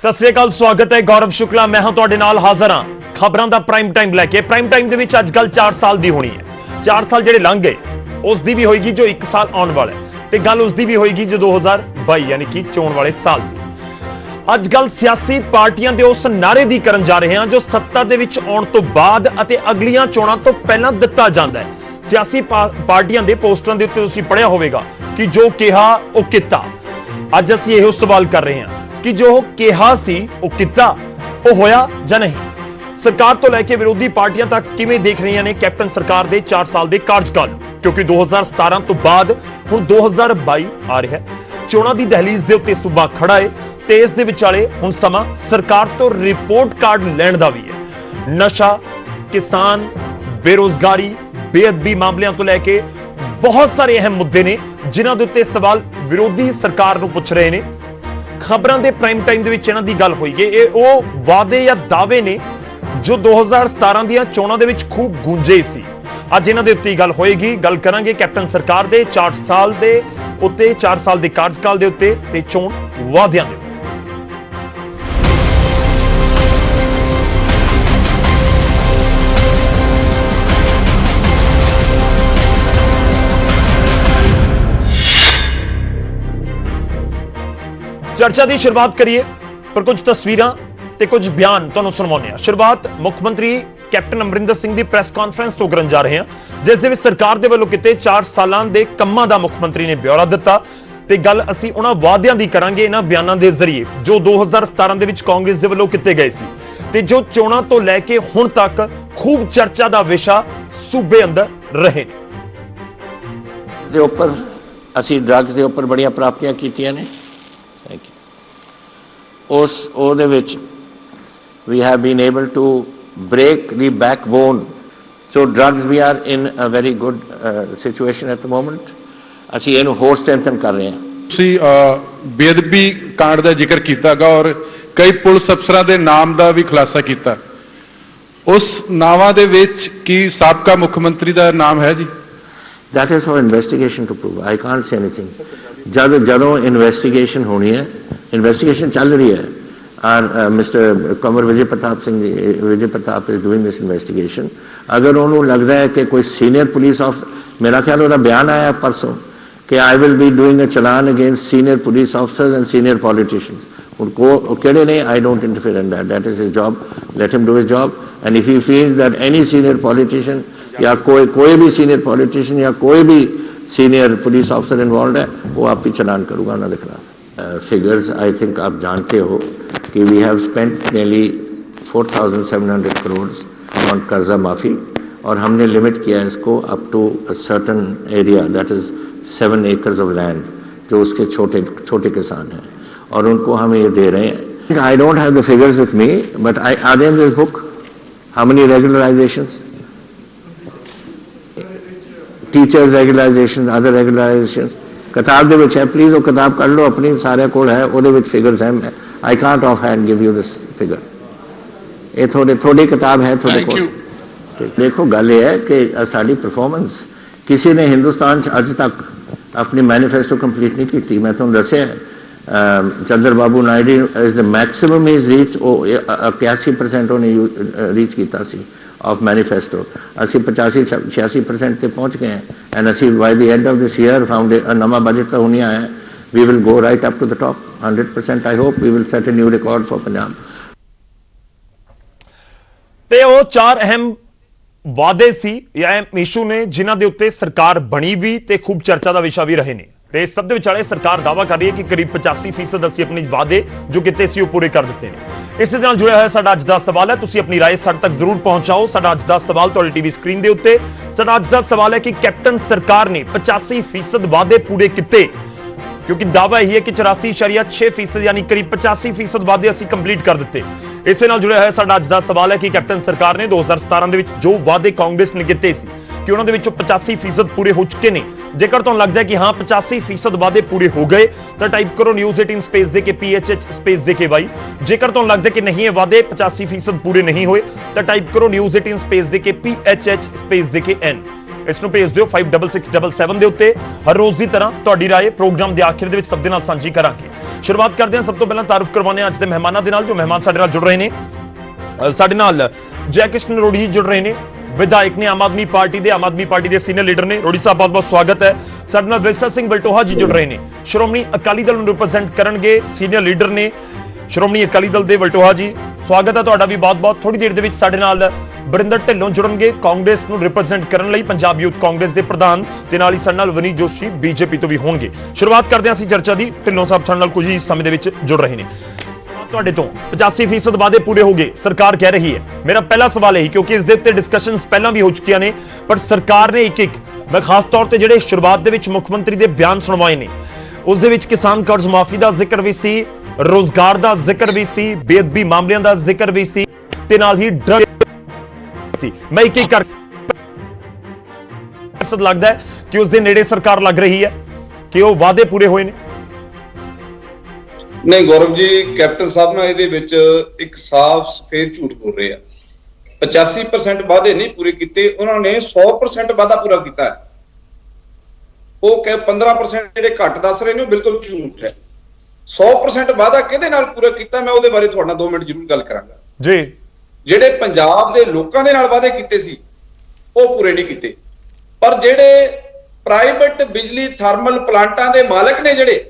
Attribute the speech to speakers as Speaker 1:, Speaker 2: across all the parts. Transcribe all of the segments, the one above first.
Speaker 1: सत श्री अकाल, स्वागत है। गौरव शुक्ला मैं हां तुहाडे नाल हाज़र हां खबरां दा प्राइम टाइम लैके। प्राइम टाइम दे विच अज गल 4 साल दी होनी है। 4 साल जिहड़े लंघ गए उस दी भी होएगी जो 1 साल आउण वाला है ते गल उस दी भी होएगी जो 2022 यानी कि चोण वाले साल दी। अज गल सियासी पार्टियां दे उस नारे दी करन जा रहे हां जो सत्ता दे विच आउण तो बाद अते अगलियां चोणां तो पहलां दित्ता जांदा है। सियासी पार्टियां दे पोस्टरां दे उत्ते तुसीं पढ़िया होवेगा कि जो किहा ओ किता। अज असीं इहो सवाल कर रहे हां कि जो किहा सी ओ किता ओ होया जां नहीं। सरकार तो लैके विरोधी पार्टियां तक किवें देख रही ने कैप्टन सरकार दे 4 साल दे कार्यकाल, क्योंकि 2017 तो बाद हुण 2022 आ रहा है। चोणां दी दहलीज दे उत्ते सूबा खड़ा है ते इस दे विचाले हुण समा सरकार तो रिपोर्ट कार्ड लैण दा भी है। नशा, किसान, बेरोजगारी, बेअदबी मामलिਆਂ तो लैके बहुत सारे अहम मुद्दे ने जिन्हां दे उत्ते सवाल विरोधी सरकार नूं पुछ रहे ने। खबरां दे प्राइम टाइम दे विच इन्हां दी गल होई है। ਇਹ ਉਹ वादे या दावे ने जो 2017 ਦੀਆਂ ਚੋਣਾਂ ਦੇ ਵਿੱਚ खूब गूंजे सी। ਅੱਜ ਇਹਨਾਂ ਦੇ ਉੱਤੇ ਗੱਲ ਹੋਏਗੀ। ਗੱਲ ਕਰਾਂਗੇ ਕੈਪਟਨ ਸਰਕਾਰ ਦੇ 4 ਸਾਲ ਦੇ ਉੱਤੇ, 4 ਸਾਲ ਦੇ ਕਾਰਜਕਾਲ ਦੇ ਉੱਤੇ ਤੇ ਚੋਣ ਵਾਅਦਿਆਂ ਦੇ ਉੱਤੇ। चर्चा की शुरुआत करिए पर कुछ तस्वीरां ते कुछ बयान तुहानूं सुणवाउने आ। शुरुआत मुख मंत्री कैप्टन अमरिंदर सिंह की प्रैस कॉन्फ्रेंस तो करन जा रहे हैं जिस दे विच सरकार दे वल्लों किते 4 सालां दे कंमां दा मुख मंत्री ने ब्यौरा दिता ते गल असीं उन्हां वादियां दी करांगे इन्हां बयानां दे जरिए जो 2017 दे विच कांग्रेस दे वल्लों किते गए सी ते जो चोणां तो लैके हुण तक खूब चर्चा दा विषा सूबे अंदर रहे
Speaker 2: दे उपर असीं ड्रग्स दे उपर बड़ियां प्राप्तियां कीतियां ने। उस ओहदे विच we have been able to break the backbone. So drugs we are in a very good situation at the moment. ਅਸੀਂ ਇਹਨੂੰ ਹੋਰ ਸਟਰੈਂਥਨ ਕਰ ਰਹੇ ਹਾਂ।
Speaker 3: ਤੁਸੀਂ ਬੇਅਦਬੀ ਕਾਂਡ ਦਾ ਜ਼ਿਕਰ ਕੀਤਾਗਾ ਔਰ ਕਈ ਪੁਲਿਸ ਅਫਸਰਾਂ ਦੇ ਨਾਮ ਦਾ ਵੀ ਖੁਲਾਸਾ ਕੀਤਾ। ਉਸ ਨਾਵਾਂ ਦੇ ਵਿੱਚ ਕੀ ਸਾਬਕਾ ਮੁੱਖ ਮੰਤਰੀ ਦਾ ਨਾਮ ਹੈ ਜੀ?
Speaker 2: That is for investigation to prove. I can't say anything. ਜਦੋਂ ਇਨਵੈਸਟੀਗੇਸ਼ਨ ਹੋਣੀ ਹੈ, ਇਨਵੈਸਟੀਗੇਸ਼ਨ ਚੱਲ ਰਹੀ ਹੈ। Mr. Kumar Vijay Pratap is doing this investigation. अगर उन्होंने लगता है कि कोई सीनियर पुलिस ऑफिसर, मेरा ख्याल उनका बयान आया परसों कि I will be doing a challan against senior police officers and senior politicians. उनको कहने नहीं, I don't interfere in that. That is his job. Let him do his job. And if he feels that any senior politician या कोई भी senior politician या कोई भी senior police officer involved है, वो आप ही चलान करूँगा उन्होंने खिलाफ। Figures I think आप जानते हो कि we have spent nearly 4,700 crores on कर्जा माफी और हमने लिमिट किया इसको up to a certain area, that is 7 acres of land जो उसके छोटे किसान हैं और उनको हम ये दे रहे हैं। I don't have the figures with me, but are they in this book? How many regularizations? Teachers regularizations, other regularizations. किताब दे विच है, प्लीज वो किताब कर लो अपनी, सारे कोल है ਉਹਦੇ ਵਿੱਚ फिगर्स हैं। I can't of hand give you this figure. ये थोड़ी किताब है थोड़े कोल। देखो गल ये है कि साडी परफॉर्मेंस किसी ने हिंदुस्तान अज तक अपनी मैनीफेस्टो कंप्लीट नहीं की। मैं तुहानूं दस्सिया Chandrababu Naidu is the maximum is reach 81% उन्हें रीच किया सी ऑफ मैनीफेस्टो। असी 85-86% ते पहुँच गए हैं एंड असी by the end of this year found नवा बजट तो होनी आया है। We will go right up to the top 100%। I hope we will set a new record for Punjab.
Speaker 1: ते वो 4 अहम वादे सी या इशू ने जिन्हां दे उत्ते सरकार बनी भी ते खूब चर्चा का विषय भी रहे ने। ते इस सब दे विचाले सरकार दावा कर रही है कि करीब 85% असीं अपने वादे जो किते सी पूरे कर दिते हैं। इस दे नाल जुड़िया होया साडा अज दा सवाल है, तुसीं अपनी राय साडे तक जरूर पहुंचाओ। साडा अज दा सवाल तुहाडी टीवी स्क्रीन दे उत्ते साडा अज दा सवाल है कि कैप्टन सरकार ने 85% वादे पूरे किते, क्योंकि दावा यही है कि 84.6% यानी करीब 85% वादे असीं कंप्लीट कर दिते। इस नाल जुड़िया होया साडा अज दा सवाल है कि कैप्टन सरकार ने 2017 दे विच जो वादे कांग्रेस ने किते सी कि उन्होंने 85% पूरे हो चुके ने। जेकर तुहानूं लगदा है कि हाँ 85% वादे पूरे हो गए तो टाइप करो न्यूज़ 18 स्पेस दे के PHH स्पेस दे के वाई। जेकर तुहानूं लगदा है कि नहीं ये वादे 85% पूरे नहीं हुए तो टाइप करो न्यूज़ 18 स्पेस दे के PHH स्पेस दे के N। ਇਸ ਨੂੰ ਭੇਜ ਦਿਓ 56677 ਦੇ ਉੱਤੇ। ਹਰ ਰੋਜ਼ ਦੀ ਤਰ੍ਹਾਂ ਤੁਹਾਡੀ ਰਾਏ ਪ੍ਰੋਗਰਾਮ ਦੇ ਆਖਿਰ ਦੇ ਵਿੱਚ ਸਭ ਦੇ ਨਾਲ ਸਾਂਝੀ ਕਰਾਂਗੇ। ਸ਼ੁਰੂਆਤ ਕਰਦੇ ਹਾਂ, ਸਭ ਤੋਂ ਪਹਿਲਾਂ ਤਾਰਫ ਕਰਵਾਉਂਦੇ ਹਾਂ ਅੱਜ ਦੇ ਮਹਿਮਾਨਾਂ ਦੇ ਨਾਲ, ਜੋ ਮਹਿਮਾਨ ਸਾਡੇ ਨਾਲ ਜੁੜ ਰਹੇ ਨੇ। ਸਾਡੇ ਨਾਲ ਜੈ ਕਿਸ਼ਨ ਰੋੜੀ ਜੀ ਜੁੜ ਰਹੇ ਨੇ, ਵਿਧਾਇਕ ਨੇ ਆਮ ਆਦਮੀ ਪਾਰਟੀ ਦੇ ਸੀਨੀਅਰ ਲੀਡਰ ਨੇ। ਰੋੜੀ ਸਾਹਿਬ ਬਹੁਤ ਬਹੁਤ ਸਵਾਗਤ ਹੈ। ਸਾਡੇ ਨਾਲ ਵਿਰਸਾ ਸਿੰਘ ਵਲਟੋਹਾ ਜੀ ਜੁੜ ਰਹੇ ਨੇ, ਸ਼੍ਰੋਮਣੀ ਅਕਾਲੀ ਦਲ ਨੂੰ ਰਿਪਰੈਜ਼ੈਂਟ ਕਰਨਗੇ, ਸੀਨੀਅਰ ਲੀਡਰ ਨੇ ਸ਼੍ਰੋਮਣੀ ਅਕਾਲੀ ਦਲ ਦੇ। ਵਲਟੋਹਾ ਜੀ ਸਵਾਗਤ ਹੈ ਤੁਹਾਡਾ ਵੀ ਬਹੁਤ ਬਹੁਤ। ਥੋੜੀ ਦੇਰ ਦੇ ਵਿੱਚ ਸਾਡੇ ਨਾਲ ਬਰਿੰਦਰ ਢਿੱਲੋਂ ਜੁੜਨਗੇ, ਕਾਂਗਰਸ ਨੂੰ ਰਿਪਰੈਜ਼ੈਂਟ ਕਰਨ ਲਈ, ਪੰਜਾਬ ਯੂਥ ਕਾਂਗਰਸ ਦੇ ਪ੍ਰਧਾਨ, ਤੇ ਨਾਲ ਹੀ ਸਾਡੇ ਨਾਲ ਵਨੀ ਜੋਸ਼ੀ ਬੀਜੇਪੀ ਤੋਂ ਵੀ ਹੋਣਗੇ। ਸ਼ੁਰੂਆਤ ਕਰਦੇ ਹਾਂ ਅਸੀਂ ਚਰਚਾ ਦੀ। ਢਿੱਲੋਂ ਸਾਹਿਬ ਸਾਡੇ ਨਾਲ ਕੁਝ ਹੀ ਸਮੇਂ ਦੇ ਵਿੱਚ ਜੁੜ ਰਹੇ ਨੇ। ਤੁਹਾਡੇ ਤੋਂ 85% ਵਾਅਦੇ ਪੂਰੇ ਹੋ ਗਏ ਸਰਕਾਰ ਕਹਿ ਰਹੀ ਹੈ। ਮੇਰਾ ਪਹਿਲਾ ਸਵਾਲ ਇਹੀ, ਕਿਉਂਕਿ ਇਸ ਦੇ ਉੱਤੇ ਡਿਸਕਸ਼ਨਸ ਪਹਿਲਾਂ ਵੀ ਹੋ ਚੁੱਕੀਆਂ ਨੇ, ਪਰ ਸਰਕਾਰ ਨੇ ਇੱਕ ਮੈਂ ਖਾਸ ਤੌਰ ਤੇ ਜਿਹੜੇ ਸ਼ੁਰੂਆਤ ਦੇ ਵਿੱਚ ਮੁੱਖ ਮੰਤਰੀ ਦੇ ਬਿਆਨ ਸੁਣਵਾਏ ਨੇ, ਉਸ ਦੇ ਵਿੱਚ ਕਿਸਾਨ ਕਰਜ਼ ਮਾਫੀ ਦਾ ਜ਼ਿਕਰ ਵੀ ਸੀ, ਰੋਜ਼ਗਾਰ ਦਾ ਜ਼ਿਕਰ ਵੀ ਸੀ, ਬੇਅਦਬੀ ਮਾਮਲਿਆਂ ਦਾ ਜ਼ਿਕਰ ਵੀ ਸੀ, ਤੇ ਨਾਲ ਹੀ ਡਰਗ ਸੀ। ਮੈਂ ਇੱਕ ਕਰ ਲੱਗਦਾ ਹੈ ਕਿ ਉਸ ਦੇ ਨੇੜੇ ਸਰਕਾਰ ਲੱਗ ਰਹੀ ਹੈ ਕਿ ਉਹ ਵਾਅਦੇ ਪੂਰੇ ਹੋਏ ਨੇ।
Speaker 4: ਨਹੀਂ ਗੌਰਵ ਜੀ, ਕੈਪਟਨ ਸਾਹਿਬ ਨਾਲ ਇਹਦੇ ਵਿੱਚ ਇੱਕ ਸਾਫ਼ ਸਫੇਦ ਝੂਠ ਬੋਲ ਰਹੇ ਆ। 85% ਵਾਅਦੇ ਨਹੀਂ ਪੂਰੇ ਕੀਤੇ, ਉਹਨਾਂ ਨੇ 100% ਵਾਅਦਾ ਪੂਰਾ ਕੀਤਾ ਹੈ। ਉਹ ਕਿ 15% ਜਿਹੜੇ ਘੱਟ ਦੱਸ ਰਹੇ ਨੇ ਉਹ ਬਿਲਕੁਲ ਝੂਠ ਹੈ। 100% ਵਾਅਦਾ ਕਿਹਦੇ ਨਾਲ ਪੂਰਾ ਕੀਤਾ, ਮੈਂ ਉਹਦੇ ਬਾਰੇ ਤੁਹਾਡੇ ਨਾਲ 2 ਮਿੰਟ ਜ਼ਰੂਰ ਗੱਲ ਕਰਾਂਗਾ
Speaker 1: ਜੀ।
Speaker 4: ਜਿਹੜੇ ਪੰਜਾਬ ਦੇ ਲੋਕਾਂ ਦੇ ਨਾਲ ਵਾਅਦੇ ਕੀਤੇ ਸੀ ਉਹ ਪੂਰੇ ਨਹੀਂ ਕੀਤੇ, ਪਰ ਜਿਹੜੇ ਪ੍ਰਾਈਵੇਟ ਬਿਜਲੀ ਥਰਮਲ ਪਲਾਂਟਾਂ ਦੇ ਮਾਲਕ ਨੇ ਜਿਹੜੇ,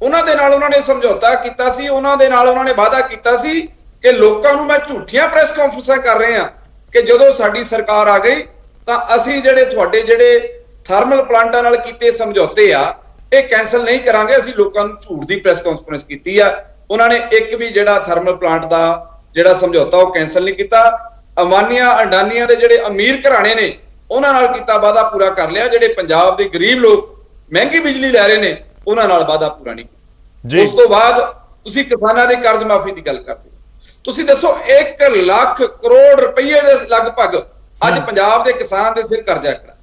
Speaker 4: ਉਹਨਾਂ ਦੇ ਨਾਲ ਉਹਨਾਂ ਨੇ ਸਮਝੌਤਾ ਕੀਤਾ ਸੀ, ਉਹਨਾਂ ਦੇ ਨਾਲ ਉਹਨਾਂ ਨੇ ਵਾਅਦਾ ਕੀਤਾ ਸੀ ਕਿ ਲੋਕਾਂ ਨੂੰ ਮੈਂ ਝੂਠੀਆਂ ਪ੍ਰੈਸ ਕਾਨਫਰੰਸਾਂ ਕਰ ਰਹੇ ਹਾਂ ਕਿ ਜਦੋਂ ਸਾਡੀ ਸਰਕਾਰ ਆ ਗਈ ਤਾਂ ਅਸੀਂ ਜਿਹੜੇ ਤੁਹਾਡੇ ਜਿਹੜੇ ਥਰਮਲ ਪਲਾਂਟਾਂ ਨਾਲ ਕੀਤੇ ਸਮਝੌਤੇ ਆ ਇਹ ਕੈਨਸਲ ਨਹੀਂ ਕਰਾਂਗੇ। ਅਸੀਂ ਲੋਕਾਂ ਨੂੰ ਝੂਠ ਦੀ ਪ੍ਰੈਸ ਕਾਨਫਰੰਸ ਕੀਤੀ ਆ। ਉਹਨਾਂ ਨੇ ਇੱਕ ਵੀ ਜਿਹੜਾ ਥਰਮਲ ਪਲਾਂਟ ਦਾ ਜਿਹੜਾ ਸਮਝੌਤਾ ਉਹ ਕੈਨਸਲ ਨਹੀਂ ਕੀਤਾ। ਅਮਾਨੀਆਂ ਅਡਾਨੀਆਂ ਦੇ ਜਿਹੜੇ ਅਮੀਰ ਘਰਾਣੇ ਨੇ ਉਹਨਾਂ ਨਾਲ ਕੀਤਾ ਵਾਅਦਾ ਪੂਰਾ ਕਰ ਲਿਆ। ਜਿਹੜੇ ਪੰਜਾਬ ਦੇ ਗਰੀਬ ਲੋਕ ਮਹਿੰਗੀ ਬਿਜਲੀ ਲੈ ਰਹੇ ਨੇ ਉਹਨਾਂ ਨਾਲ ਵਾਅਦਾ ਪੂਰਾ ਨਹੀਂ ਕੀਤਾ। ਉਸ ਤੋਂ ਬਾਅਦ ਤੁਸੀਂ ਕਿਸਾਨਾਂ ਦੇ ਕਰਜ਼ ਮਾਫੀ ਦੀ ਗੱਲ ਕਰਦੇ ਹੋ। ਤੁਸੀਂ ਦੱਸੋ 1 ਲੱਖ ਕਰੋੜ ਰੁਪਏ ਦੇ ਲਗਭਗ ਅੱਜ ਪੰਜਾਬ ਦੇ ਕਿਸਾਨ ਦੇ ਸਿਰ ਕਰਜ਼ਾ ਖੜਾ।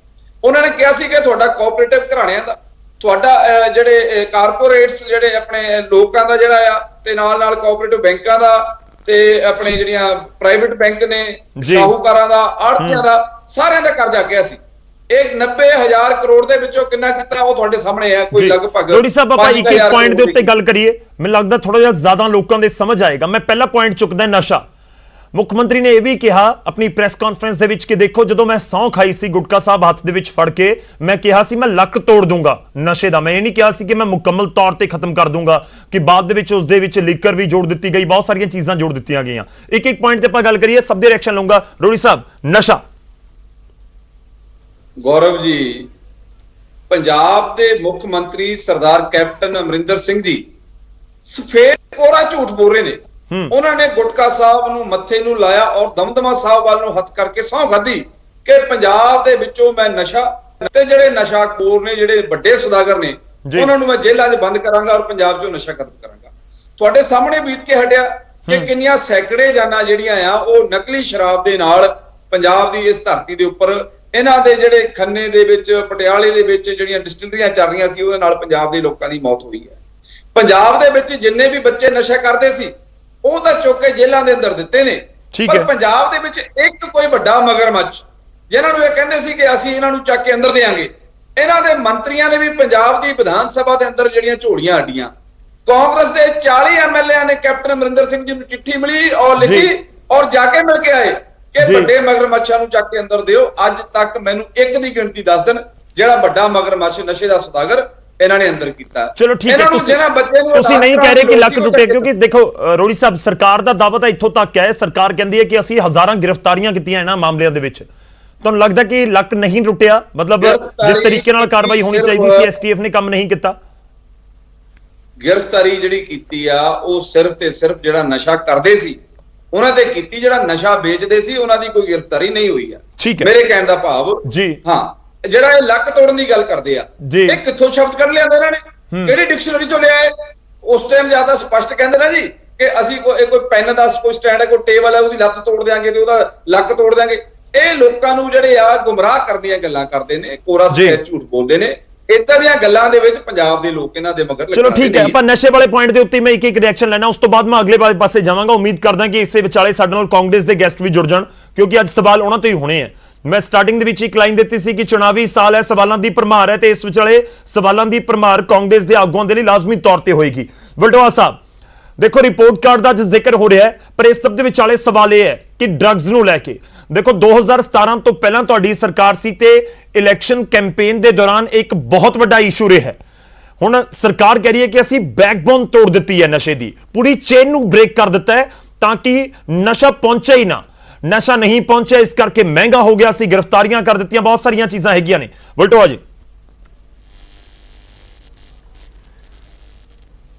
Speaker 4: ਉਹਨਾਂ ਨੇ ਕਿਹਾ ਸੀ ਕਿ ਤੁਹਾਡਾ ਕੋਆਪਰੇਟਿਵ ਘਰਾਣਿਆਂ ਦਾ, ਤੁਹਾਡਾ ਜਿਹੜੇ ਕਾਰਪੋਰੇਟਸ ਜਿਹੜੇ ਆਪਣੇ ਲੋਕਾਂ ਦਾ ਜਿਹੜਾ ਆ, ਤੇ ਨਾਲ ਨਾਲ ਕੋਆਪਰੇਟਿਵ ਬੈਂਕਾਂ ਦਾ, ਤੇ ਆਪਣੇ ਜਿਹੜੀਆਂ ਪ੍ਰਾਈਵੇਟ ਬੈਂਕ ਨੇ, ਸ਼ਾਹੂਕਾਰਾਂ ਦਾ, ਆੜ੍ਹਤੀਆਂ ਦਾ, ਸਾਰਿਆਂ ਦਾ ਕਰਜ਼ਾ ਕਿਹਾ ਸੀ। ਇਹ 90,000 ਕਰੋੜ ਦੇ ਵਿੱਚੋਂ ਕਿੰਨਾ ਕੀਤਾ ਉਹ ਤੁਹਾਡੇ ਸਾਹਮਣੇ ਹੈ। ਕੋਈ ਲਗਭਗ
Speaker 1: ਰੋੜੀ ਸਾਹਿਬ ਆਪਾਂ ਇੱਕ ਪੁਆਇੰਟ ਦੇ ਉੱਤੇ ਗੱਲ ਕਰੀਏ, ਮੈਨੂੰ ਲੱਗਦਾ ਥੋੜਾ ਜਿਹਾ ਜ਼ਿਆਦਾ ਲੋਕਾਂ ਦੇ ਸਮਝ ਆਏਗਾ। ਮੈਂ ਪਹਿਲਾ ਪੁਆਇੰਟ ਚੁੱਕਦਾ ਨਸ਼ਾ। ਮੁੱਖ ਮੰਤਰੀ ਨੇ ਇਹ ਵੀ ਕਿਹਾ ਆਪਣੀ ਪ੍ਰੈਸ ਕਾਨਫਰੰਸ ਦੇ ਵਿੱਚ ਕਿ ਦੇਖੋ ਜਦੋਂ ਮੈਂ ਸਹੁੰ ਖਾਈ ਸੀ ਗੁਟਕਾ ਸਾਹਿਬ ਹੱਥ ਦੇ ਵਿੱਚ ਫੜ ਕੇ, ਮੈਂ ਕਿਹਾ ਸੀ ਮੈਂ ਲੱਕ ਤੋੜ ਦੂੰਗਾ ਨਸ਼ੇ ਦਾ। ਮੈਂ ਇਹ ਨਹੀਂ ਕਿਹਾ ਸੀ ਕਿ ਮੈਂ ਮੁਕੰਮਲ ਤੌਰ ਤੇ ਖਤਮ ਕਰ ਦੂੰਗਾ, ਕਿ ਬਾਅਦ ਦੇ ਵਿੱਚ ਉਸ ਦੇ ਵਿੱਚ ਲੀਕਰ ਵੀ ਜੋੜ ਦਿੱਤੀ ਗਈ, ਬਹੁਤ ਸਾਰੀਆਂ ਚੀਜ਼ਾਂ ਜੋੜ ਦਿੱਤੀਆਂ ਗਈਆਂ। ਇੱਕ ਪੁਆਇੰਟ ਤੇ ਆਪਾਂ ਗੱਲ ਕਰੀਏ, ਸਭ ਦੇ ਰਿਐਕਸ਼ਨ ਲਊਂਗਾ। ਰੋੜੀ ਸਾਹਿਬ, ਨਸ਼ਾ।
Speaker 4: ਗੌਰਵ ਜੀ, ਪੰਜਾਬ ਦੇ ਮੁੱਖ ਮੰਤਰੀ ਸਰਦਾਰ ਕੈਪਟਨ ਅਮਰਿੰਦਰ ਸਿੰਘ ਜੀ ਸਫੇਦ ਕੋਰਾ ਝੂਠ ਬੋਲ ਰਹੇ ਨੇ। ਉਹਨਾਂ ਨੇ ਗੁਟਕਾ ਸਾਹਿਬ ਨੂੰ ਮੱਥੇ ਨੂੰ ਲਾਇਆ ਔਰ ਦਮਦਮਾ ਸਾਹਿਬ ਵੱਲ ਨੂੰ ਹੱਥ ਕਰਕੇ ਸਹੁੰ ਖਾਧੀ ਕਿ ਪੰਜਾਬ ਦੇ ਵਿੱਚੋਂ ਮੈਂ ਨਸ਼ਾ ਤੇ ਜਿਹੜੇ ਨਸ਼ਾਖੋਰ ਨੇ, ਜਿਹੜੇ ਵੱਡੇ ਸੁਦਾਗਰ ਨੇ, ਉਹਨਾਂ ਨੂੰ ਮੈਂ ਜੇਲ੍ਹਾਂ 'ਚ ਬੰਦ ਕਰਾਂਗਾ ਔਰ ਪੰਜਾਬ 'ਚੋਂ ਨਸ਼ਾ ਖਤਮ ਕਰਾਂਗਾ। ਤੁਹਾਡੇ ਸਾਹਮਣੇ ਬੀਤ ਕੇ ਹਟਿਆ ਕਿ ਕਿੰਨੀਆਂ ਸੈਂਕੜੇ ਜਾਨਾਂ ਜਿਹੜੀਆਂ ਆ ਉਹ ਨਕਲੀ ਸ਼ਰਾਬ ਦੇ ਨਾਲ ਪੰਜਾਬ ਦੀ ਇਸ ਧਰਤੀ ਦੇ ਉੱਪਰ, ਇਹਨਾਂ ਦੇ ਜਿਹੜੇ ਖੰਨੇ ਦੇ ਵਿੱਚ, ਪਟਿਆਲੇ ਦੇ ਵਿੱਚ ਜਿਹੜੀਆਂ ਡਿਸਟਿਲਰੀਆਂ ਚੱਲ ਰਹੀਆਂ ਸੀ, ਉਹਦੇ ਨਾਲ ਪੰਜਾਬ ਦੇ ਲੋਕਾਂ ਦੀ ਮੌਤ ਹੋਈ ਹੈ। ਪੰਜਾਬ ਦੇ ਵਿੱਚ ਜਿੰਨੇ ਵੀ ਬੱਚੇ ਨਸ਼ਾ ਕਰਦੇ ਸੀ ਉਹ ਤਾਂ ਚੁੱਕ ਕੇ ਜੇਲ੍ਹਾਂ ਦੇ ਅੰਦਰ ਦਿੱਤੇ ਨੇ, ਪਰ ਪੰਜਾਬ ਦੇ ਵਿੱਚ ਇੱਕ ਕੋਈ ਵੱਡਾ ਮਗਰਮੱਛ ਜਿਨ੍ਹਾਂ ਨੂੰ ਇਹ ਕਹਿੰਦੇ ਸੀ ਕਿ ਅਸੀਂ ਇਹਨਾਂ ਨੂੰ ਚੱਕ ਕੇ ਅੰਦਰ ਦੇਾਂਗੇ, ਇਹਨਾਂ ਦੇ ਮੰਤਰੀਆਂ ਨੇ ਵੀ ਪੰਜਾਬ ਦੀ ਵਿਧਾਨ ਸਭਾ ਦੇ ਅੰਦਰ ਜਿਹੜੀਆਂ ਝੋਲੀਆਂ ਅੱਡੀਆਂ। ਕਾਂਗਰਸ ਦੇ 40 ਐਮਐਲਏ ਨੇ ਕੈਪਟਨ ਅਮਰਿੰਦਰ ਸਿੰਘ ਜੀ ਨੂੰ ਚਿੱਠੀ ਮਿਲੀ ਔਰ ਲਿਖੀ ਔਰ ਜਾ ਕੇ ਮਿਲ ਕੇ ਆਏ ਕਿ ਵੱਡੇ ਮਗਰਮੱਛਾਂ ਨੂੰ ਚੱਕ ਕੇ ਅੰਦਰ ਦਿਓ। ਅੱਜ ਤੱਕ ਮੈਨੂੰ ਇੱਕ ਦੀ ਗਿਣਤੀ ਦੱਸ ਦੇਣ ਜਿਹੜਾ ਵੱਡਾ ਮਗਰਮੱਛ ਨਸ਼ੇ ਦਾ ਸੁਦਾਗਰ ਇਹਨਾਂ ਨੇ ਅੰਦਰ ਕੀਤਾ।
Speaker 1: ਚਲੋ ਠੀਕ ਹੈ, ਤੁਸੀਂ ਨਹੀਂ ਕਹਿ ਰਹੇ ਕਿ ਲੱਕ ਟੁੱਟੇ, ਕਿਉਂਕਿ ਦੇਖੋ ਰੋੜੀ ਸਾਹਿਬ, ਸਰਕਾਰ ਦਾ ਦਾਅਵਾ ਤਾਂ ਇੱਥੋਂ ਤੱਕ ਹੈ। ਸਰਕਾਰ ਕਹਿੰਦੀ ਹੈ ਕਿ ਅਸੀਂ ਹਜ਼ਾਰਾਂ ਗ੍ਰਿਫਤਾਰੀਆਂ ਕੀਤੀਆਂ ਇਹਨਾਂ ਮਾਮਲਿਆਂ ਦੇ ਵਿੱਚ। ਤੁਹਾਨੂੰ ਲੱਗਦਾ ਕਿ ਲੱਕ ਨਹੀਂ ਟੁੱਟਿਆ? ਮਤਲਬ ਜਿਸ ਤਰੀਕੇ ਨਾਲ ਕਾਰਵਾਈ ਹੋਣੀ ਚਾਹੀਦੀ ਸੀ ਐਸਟੀਐਫ ਨੇ ਕੰਮ ਨਹੀਂ ਕੀਤਾ।
Speaker 4: ਗ੍ਰਿਫਤਾਰੀ ਜਿਹੜੀ ਕੀਤੀ ਆ ਉਹ ਸਿਰਫ ਤੇ ਸਿਰਫ ਜਿਹੜਾ ਨਸ਼ਾ ਕਰਦੇ ਸੀ ਉਹਨਾਂ ਤੇ ਕੀਤੀ, ਜਿਹੜਾ ਨਸ਼ਾ ਵੇਚਦੇ ਸੀ ਉਹਨਾਂ ਦੀ ਕੋਈ ਗ੍ਰਿਫਤਾਰੀ ਨਹੀਂ ਹੋਈ ਆ। ਮੇਰੇ ਕਹਿਣ ਦਾ ਭਾਵ ਜੀ, ਹਾਂ, ਜਿਹੜਾ ਇਹ ਲੱਕ ਤੋੜਨ ਦੀ ਗੱਲ ਕਰਦੇ ਆ, ਇਹ ਕਿੱਥੋਂ ਸ਼ਬਦ ਕੱਢ ਲਿਆਂਦੇ ਇਹਨਾਂ ਨੇ, ਕਿਹੜੀ ਡਿਕਸ਼ਨਰੀ ਤੋਂ ਲਿਆ? ਉਸ ਟਾਈਮ ਜ਼ਿਆਦਾ ਸਪਸ਼ਟ ਕਹਿੰਦੇ ਨਾ ਜੀ ਕਿ ਅਸੀਂ ਕੋਈ ਪੈਨ ਦਾ ਕੋਈ ਸਟੈਂਡ ਹੈ, ਕੋਈ ਟੇਬਲ ਹੈ, ਉਹਦੀ ਲੱਤ ਤੋੜ ਦਿਆਂਗੇ ਤੇ ਉਹਦਾ ਲੱਕ ਤੋੜ ਦਿਆਂਗੇ। ਇਹ ਲੋਕਾਂ ਨੂੰ ਜਿਹੜੇ ਆ ਗੁੰਮਰਾਹ ਕਰਦੀਆਂ ਗੱਲਾਂ ਕਰਦੇ ਨੇ, ਕੋਰਾ ਸਫੇਦ ਝੂਠ ਬੋਲਦੇ ਨੇ। ਇਦਾਂ ਦੀਆਂ ਗੱਲਾਂ ਦੇ ਵਿੱਚ ਪੰਜਾਬ ਦੇ ਲੋਕ ਇਹਨਾਂ ਦੇ ਮਗਰ ਲੱਗੇ।
Speaker 1: ਚਲੋ ਠੀਕ ਹੈ, ਆਪਾਂ ਨਸ਼ੇ ਵਾਲੇ ਪੁਆਇੰਟ ਦੇ ਉੱਤੇ ਮੈਂ ਇੱਕ ਰਿਐਕਸ਼ਨ ਲੈਣਾ, ਉਸ ਤੋਂ ਬਾਅਦ ਮੈਂ ਅਗਲੇ ਪਾਸੇ ਜਾਵਾਂਗਾ। ਉਮੀਦ ਕਰਦਾ ਕਿ ਇਸੇ ਵਿਚਾਲੇ ਸਾਡੇ ਨਾਲ ਕਾਂਗਰਸ ਦੇ ਗੈਸਟ ਵੀ ਜੁੜ ਜਾਣ, ਕਿਉਂਕਿ ਅੱਜ ਸਵਾਲ ਉਹਨਾਂ ਤੋਂ ਹੀ ਹੋਣੇ ਆ। ਮੈਂ ਸਟਾਰਟਿੰਗ ਦੇ ਵਿੱਚ ਇੱਕ ਲਾਈਨ ਦਿੱਤੀ ਸੀ ਕਿ ਚੁਣਾਵੀ ਸਾਲ ਹੈ, ਸਵਾਲਾਂ ਦੀ ਭਰਮਾਰ ਹੈ, ਤੇ ਇਸ ਵਿਚਾਲੇ ਸਵਾਲਾਂ ਦੀ ਭਰਮਾਰ ਕਾਂਗਰਸ ਦੇ ਆਗੂਆਂ ਦੇ ਲਈ ਲਾਜ਼ਮੀ ਤੌਰ ਤੇ ਹੋਏਗੀ। ਵਲਟੋਆ ਸਾਹਿਬ, ਦੇਖੋ ਰਿਪੋਰਟ ਕਾਰਡ ਦਾ ਅੱਜ ਜ਼ਿਕਰ ਹੋ ਰਿਹਾ ਹੈ, ਪਰ ਇਸ ਸਭ ਦੇ ਵਿਚਾਲੇ ਸਵਾਲ ਇਹ ਹੈ ਕਿ ਡਰੱਗਸ ਨੂੰ ਲੈ ਕੇ ਦੇਖੋ 2017 ਤੋਂ ਪਹਿਲਾਂ ਤੁਹਾਡੀ ਸਰਕਾਰ ਸੀ ਤੇ ਇਲੈਕਸ਼ਨ ਕੈਂਪੇਨ ਦੇ ਦੌਰਾਨ ਇੱਕ ਬਹੁਤ ਵੱਡਾ ਇਸ਼ੂ ਰਿਹਾ ਹੈ। ਹੁਣ ਸਰਕਾਰ ਕਹਿ ਰਹੀ ਹੈ ਕਿ ਅਸੀਂ ਬੈਕਬੋਨ ਤੋੜ ਦਿੱਤੀ ਹੈ ਨਸ਼ੇ ਦੀ, ਪੂਰੀ ਚੇਨ ਨੂੰ ਬ੍ਰੇਕ ਕਰ ਦਿੱਤਾ ਹੈ ਤਾਂ ਕਿ ਨਸ਼ਾ ਪਹੁੰਚੇ ਹੀ ਨਾ। ਨਸ਼ਾ ਨਹੀਂ ਪਹੁੰਚਿਆ, ਇਸ ਕਰਕੇ ਮਹਿੰਗਾ ਹੋ ਗਿਆ ਸੀ, ਗ੍ਰਿਫਤਾਰੀਆਂ ਕਰ ਦਿੱਤੀਆਂ, ਬਹੁਤ ਸਾਰੀਆਂ ਚੀਜ਼ਾਂ ਹੈਗੀਆਂ ਨੇ। ਵਲਟੋਆ ਜੀ।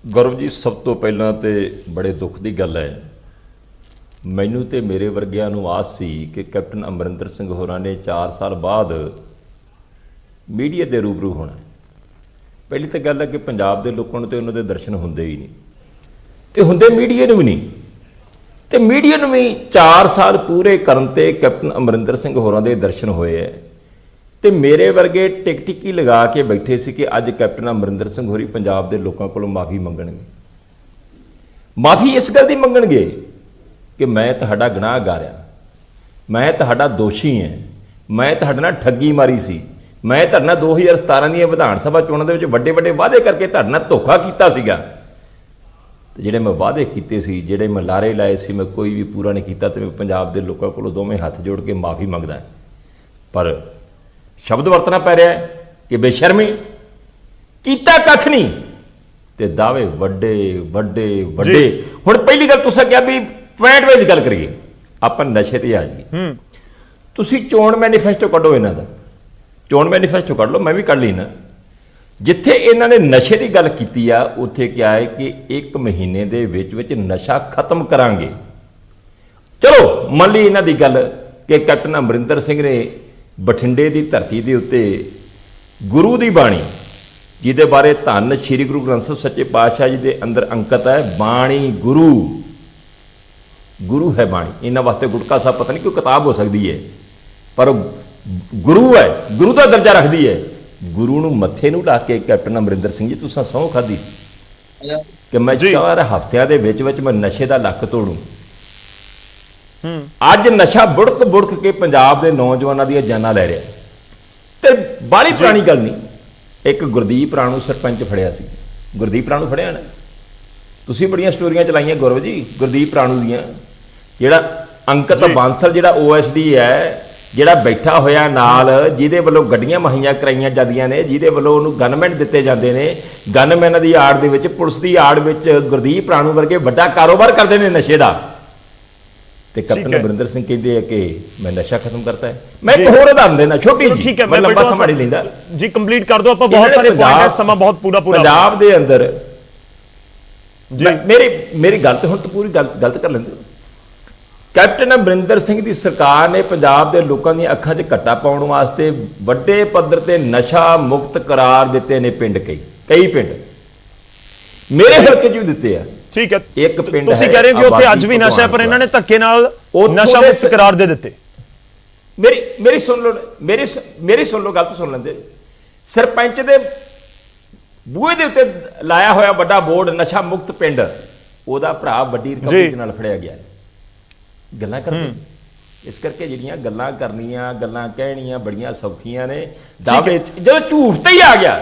Speaker 5: ਗੌਰਵ ਜੀ, ਸਭ ਤੋਂ ਪਹਿਲਾਂ ਤੇ ਬੜੇ ਦੁੱਖ ਦੀ ਗੱਲ ਹੈ, ਮੈਨੂੰ ਤੇ ਮੇਰੇ ਵਰਗਿਆਂ ਨੂੰ ਆਸ ਸੀ ਕਿ ਕੈਪਟਨ ਅਮਰਿੰਦਰ ਸਿੰਘ ਹੋਰਾਂ ਨੇ 4 ਸਾਲ ਬਾਅਦ ਮੀਡੀਆ ਦੇ ਰੂਬਰੂ ਹੋਣਾ। ਪਹਿਲੀ ਤਾਂ ਗੱਲ ਹੈ ਕਿ ਪੰਜਾਬ ਦੇ ਲੋਕਾਂ ਨੂੰ ਤੇ ਉਹਨਾਂ ਦੇ ਦਰਸ਼ਨ ਹੁੰਦੇ ਹੀ ਨਹੀਂ, ਤੇ ਹੁੰਦੇ ਮੀਡੀਆ ਨੂੰ ਵੀ ਨਹੀਂ, ਤੇ ਮੀਡੀਆ ਨੂੰ ਵੀ 4 ਸਾਲ ਪੂਰੇ ਕਰਨ ਤੇ ਕੈਪਟਨ ਅਮਰਿੰਦਰ ਸਿੰਘ ਹੋਰਾਂ ਦੇ ਦਰਸ਼ਨ ਹੋਏ ਹੈ। ਤੇ ਮੇਰੇ ਵਰਗੇ ਟਿਕਟਿਕੀ ਲਗਾ ਕੇ ਬੈਠੇ ਸੀ ਕਿ ਅੱਜ ਕੈਪਟਨ ਅਮਰਿੰਦਰ ਸਿੰਘ ਹੋਰੀ ਪੰਜਾਬ ਦੇ ਲੋਕਾਂ ਕੋਲੋਂ ਮਾਫੀ ਮੰਗਣਗੇ। ਮਾਫੀ ਇਸ ਗੱਲ ਦੀ ਮੰਗਣਗੇ ਕਿ ਮੈਂ ਤੁਹਾਡਾ ਗੁਨਾਹਗਾਰ ਹਾਂ, ਮੈਂ ਤੁਹਾਡਾ ਦੋਸ਼ੀ ਹਾਂ, ਮੈਂ ਤੁਹਾਡੇ ਨਾਲ ਠੱਗੀ ਮਾਰੀ ਸੀ, ਮੈਂ ਤੁਹਾਡੇ ਨਾਲ 2017 ਦੀਆਂ ਵਿਧਾਨ ਸਭਾ ਚੋਣਾਂ ਦੇ ਵਿੱਚ ਵੱਡੇ ਵੱਡੇ ਵਾਅਦੇ ਕਰਕੇ ਤੁਹਾਡੇ ਨਾਲ ਧੋਖਾ ਕੀਤਾ ਸੀਗਾ, ਤੇ ਜਿਹੜੇ ਮੈਂ ਵਾਅਦੇ ਕੀਤੇ ਸੀ, ਜਿਹੜੇ ਮੈਂ ਲਾਰੇ ਲਾਏ ਸੀ, ਮੈਂ ਕੋਈ ਵੀ ਪੂਰਾ ਨਹੀਂ ਕੀਤਾ, ਤੇ ਮੈਂ ਪੰਜਾਬ ਦੇ ਲੋਕਾਂ ਕੋਲੋਂ ਦੋਵੇਂ ਹੱਥ ਜੋੜ ਕੇ ਮਾਫੀ ਮੰਗਦਾ। ਪਰ ਸ਼ਬਦ ਵਰਤਣਾ ਪੈ ਰਿਹਾ ਹੈ ਕਿ ਬੇਸ਼ਰਮੀ, ਕੀਤਾ ਕੱਖ ਨਹੀਂ, ਤੇ ਦਾਅਵੇ ਵੱਡੇ ਵੱਡੇ ਵੱਡੇ। ਹੁਣ ਪਹਿਲੀ ਗੱਲ ਤੁਸੀਂ ਕਿਹਾ ਵੀ ਪੁਆਇੰਟ ਵਾਈਜ਼ ਗੱਲ ਕਰੀਏ, ਆਪਾਂ ਨਸ਼ੇ ਤੇ ਆ ਜਾਈਏ। ਤੁਸੀਂ ਚੋਣ ਮੈਨੀਫੈਸਟੋ ਕੱਢੋ, ਇਹਨਾਂ ਦਾ ਚੋਣ ਮੈਨੀਫੈਸਟੋ ਕੱਢ ਲਓ, ਮੈਂ ਵੀ ਕੱਢ ਲਈ ਨਾ। ਜਿੱਥੇ ਇਹਨਾਂ ਨੇ ਨਸ਼ੇ ਦੀ ਗੱਲ ਕੀਤੀ ਆ, ਉੱਥੇ ਕਿਹਾ ਹੈ ਕਿ 1 ਮਹੀਨੇ ਦੇ ਵਿੱਚ ਨਸ਼ਾ ਖਤਮ ਕਰਾਂਗੇ। ਚਲੋ ਮੰਨ ਲਈ ਇਹਨਾਂ ਦੀ ਗੱਲ ਕਿ ਕੈਪਟਨ ਅਮਰਿੰਦਰ ਸਿੰਘ ਨੇ ਬਠਿੰਡੇ ਦੀ ਧਰਤੀ ਦੇ ਉੱਤੇ ਗੁਰੂ ਦੀ ਬਾਣੀ, ਜਿਹਦੇ ਬਾਰੇ ਧੰਨ ਸ਼੍ਰੀ ਗੁਰੂ ਗ੍ਰੰਥ ਸਾਹਿਬ ਸੱਚੇ ਪਾਤਸ਼ਾਹ ਜੀ ਦੇ ਅੰਦਰ ਅੰਕਿਤ ਹੈ, ਬਾਣੀ ਗੁਰੂ ਹੈ ਬਾਣੀ। ਇਹਨਾਂ ਵਾਸਤੇ ਗੁਟਕਾ ਸਾਹਿਬ ਪਤਾ ਨਹੀਂ ਕੋਈ ਕਿਤਾਬ ਹੋ ਸਕਦੀ ਹੈ, ਪਰ ਗੁਰੂ ਹੈ, ਗੁਰੂ ਦਾ ਦਰਜਾ ਰੱਖਦੀ ਹੈ। ਗੁਰੂ ਨੂੰ ਮੱਥੇ ਨੂੰ ਲਾ ਕੇ ਕੈਪਟਨ ਅਮਰਿੰਦਰ ਸਿੰਘ ਜੀ ਤੁਸੀਂ ਸਹੁੰ ਖਾਧੀ ਕਿ ਮੈਂ 4 ਹਫ਼ਤਿਆਂ ਦੇ ਵਿੱਚ ਮੈਂ ਨਸ਼ੇ ਦਾ ਲੱਕ ਤੋੜੂ। ਅੱਜ ਨਸ਼ਾ ਬੁੜਕ ਕੇ ਪੰਜਾਬ ਦੇ ਨੌਜਵਾਨਾਂ ਦੀਆਂ ਜਾਨਾਂ ਲੈ ਰਿਹਾ, ਤੇ ਬਾਹਲੀ ਪੁਰਾਣੀ ਗੱਲ ਨਹੀਂ। ਇੱਕ ਗੁਰਦੀਪ ਰਾਣੂ ਸਰਪੰਚ ਫੜਿਆ ਸੀ, ਗੁਰਦੀਪ ਰਾਣੂ ਫੜਿਆ ਨਾ, ਤੁਸੀਂ ਬੜੀਆਂ ਸਟੋਰੀਆਂ ਚਲਾਈਆਂ ਗੌਰਵ ਜੀ ਗੁਰਦੀਪ ਰਾਣੂ ਦੀਆਂ। ਜਿਹੜਾ ਅੰਕਿਤ ਬਾਂਸਲ ਜਿਹੜਾ OSD ਹੈ, ਜਿਹੜਾ ਬੈਠਾ ਹੋਇਆ ਨਾਲ, ਜਿਹਦੇ ਵੱਲੋਂ ਗੱਡੀਆਂ ਮੁਹੱਈਆ ਕਰਾਈਆਂ ਜਾਂਦੀਆਂ ਨੇ, ਜਿਹਦੇ ਵੱਲੋਂ ਉਹਨੂੰ ਗਨਮੈਨ ਦਿੱਤੇ ਜਾਂਦੇ ਨੇ, ਗਨਮੈਨਾਂ ਦੀ ਆੜ ਦੇ ਵਿੱਚ, ਪੁਲਿਸ ਦੀ ਆੜ ਵਿੱਚ ਗੁਰਦੀਪ ਰਾਣੂ ਵਰਗੇ ਵੱਡਾ ਕਾਰੋਬਾਰ ਕਰਦੇ ਨੇ ਨਸ਼ੇ ਦਾ। ਤੇ ਕੈਪਟਨ ਅਮਰਿੰਦਰ ਸਿੰਘ ਕਹਿੰਦੇ ਆ ਕਿ ਮੈਂ ਨਸ਼ਾ ਖਤਮ ਕਰਤਾ ਹੈ। ਮੈਂ ਇੱਕ ਹੋਰ ਉਦਾਹਰਨ ਦੇਣਾ, ਛੋਟੀ ਜੀ,
Speaker 1: ਠੀਕ ਹੈ,
Speaker 5: ਮੈਂ ਲੰਬਾ ਸਮਾਂ ਨਹੀਂ ਲੈਂਦਾ
Speaker 1: ਜੀ, ਕੰਪਲੀਟ ਕਰ ਦਿਓ, ਆਪਾਂ ਬਹੁਤ ਸਾਰੇ ਪੁਆਇੰਟ ਹੈ, ਸਮਾਂ ਬਹੁਤ ਪੂਰਾ
Speaker 5: ਪੰਜਾਬ ਦੇ ਅੰਦਰ ਜੀ। ਮੇਰੀ ਗੱਲ ਤੇ ਹੁਣ ਤਾਂ ਪੂਰੀ ਗਲਤ ਕਰ ਲੈਂਦੇ। ਕੈਪਟਨ ਅਮਰਿੰਦਰ ਸਿੰਘ ਦੀ ਸਰਕਾਰ ਨੇ ਪੰਜਾਬ ਦੇ ਲੋਕਾਂ ਦੀਆਂ ਅੱਖਾਂ 'ਚ ਘੱਟਾ ਪਾਉਣ ਵਾਸਤੇ ਵੱਡੇ ਪੱਧਰ ਤੇ ਨਸ਼ਾ ਮੁਕਤ ਕਰਾਰ ਦਿੱਤੇ ਨੇ ਪਿੰਡ, ਕਈ ਪਿੰਡ ਮੇਰੇ ਹਲਕੇ 'ਚ ਵੀ ਦਿੱਤੇ ਆ।
Speaker 1: ਠੀਕ ਹੈ,
Speaker 5: ਇੱਕ ਪਿੰਡ
Speaker 1: ਤੁਸੀਂ ਕਹਿ ਰਹੇ ਹੋ ਕਿ ਉੱਥੇ ਅੱਜ ਵੀ ਨਸ਼ਾ, ਪਰ ਇਹਨਾਂ ਨੇ ਧੱਕੇ ਨਾਲ ਨਸ਼ਾ ਮੁਕਤ ਕਰਾਰ ਦੇ ਦਿੱਤੇ।
Speaker 5: ਮੇਰੀ ਸੁਣ ਲਓ, ਮੇਰੀ ਸੁਣ ਲਓ, ਗਲਤ ਸੁਣ ਲੈਂਦੇ। ਸਰਪੰਚ ਦੇ ਬੂਹੇ ਦੇ ਉੱਤੇ ਲਾਇਆ ਹੋਇਆ ਵੱਡਾ ਬੋਰਡ ਨਸ਼ਾ ਮੁਕਤ ਪਿੰਡ, ਉਹਦਾ ਭਰਾ ਵੱਡੀ ਰਕਮ ਦੇ ਨਾਲ ਫੜਿਆ ਗਿਆ। ਗੱਲਾਂ ਕਰਦੇ, ਇਸ ਕਰਕੇ ਜਿਹੜੀਆਂ ਗੱਲਾਂ ਕਰਨੀਆਂ, ਗੱਲਾਂ ਕਹਿਣੀਆਂ ਬੜੀਆਂ ਸੌਖੀਆਂ ਨੇ। ਦਾਅਵੇ ਜਦੋਂ ਝੂਠ ਤੇ ਹੀ ਆ ਗਿਆ,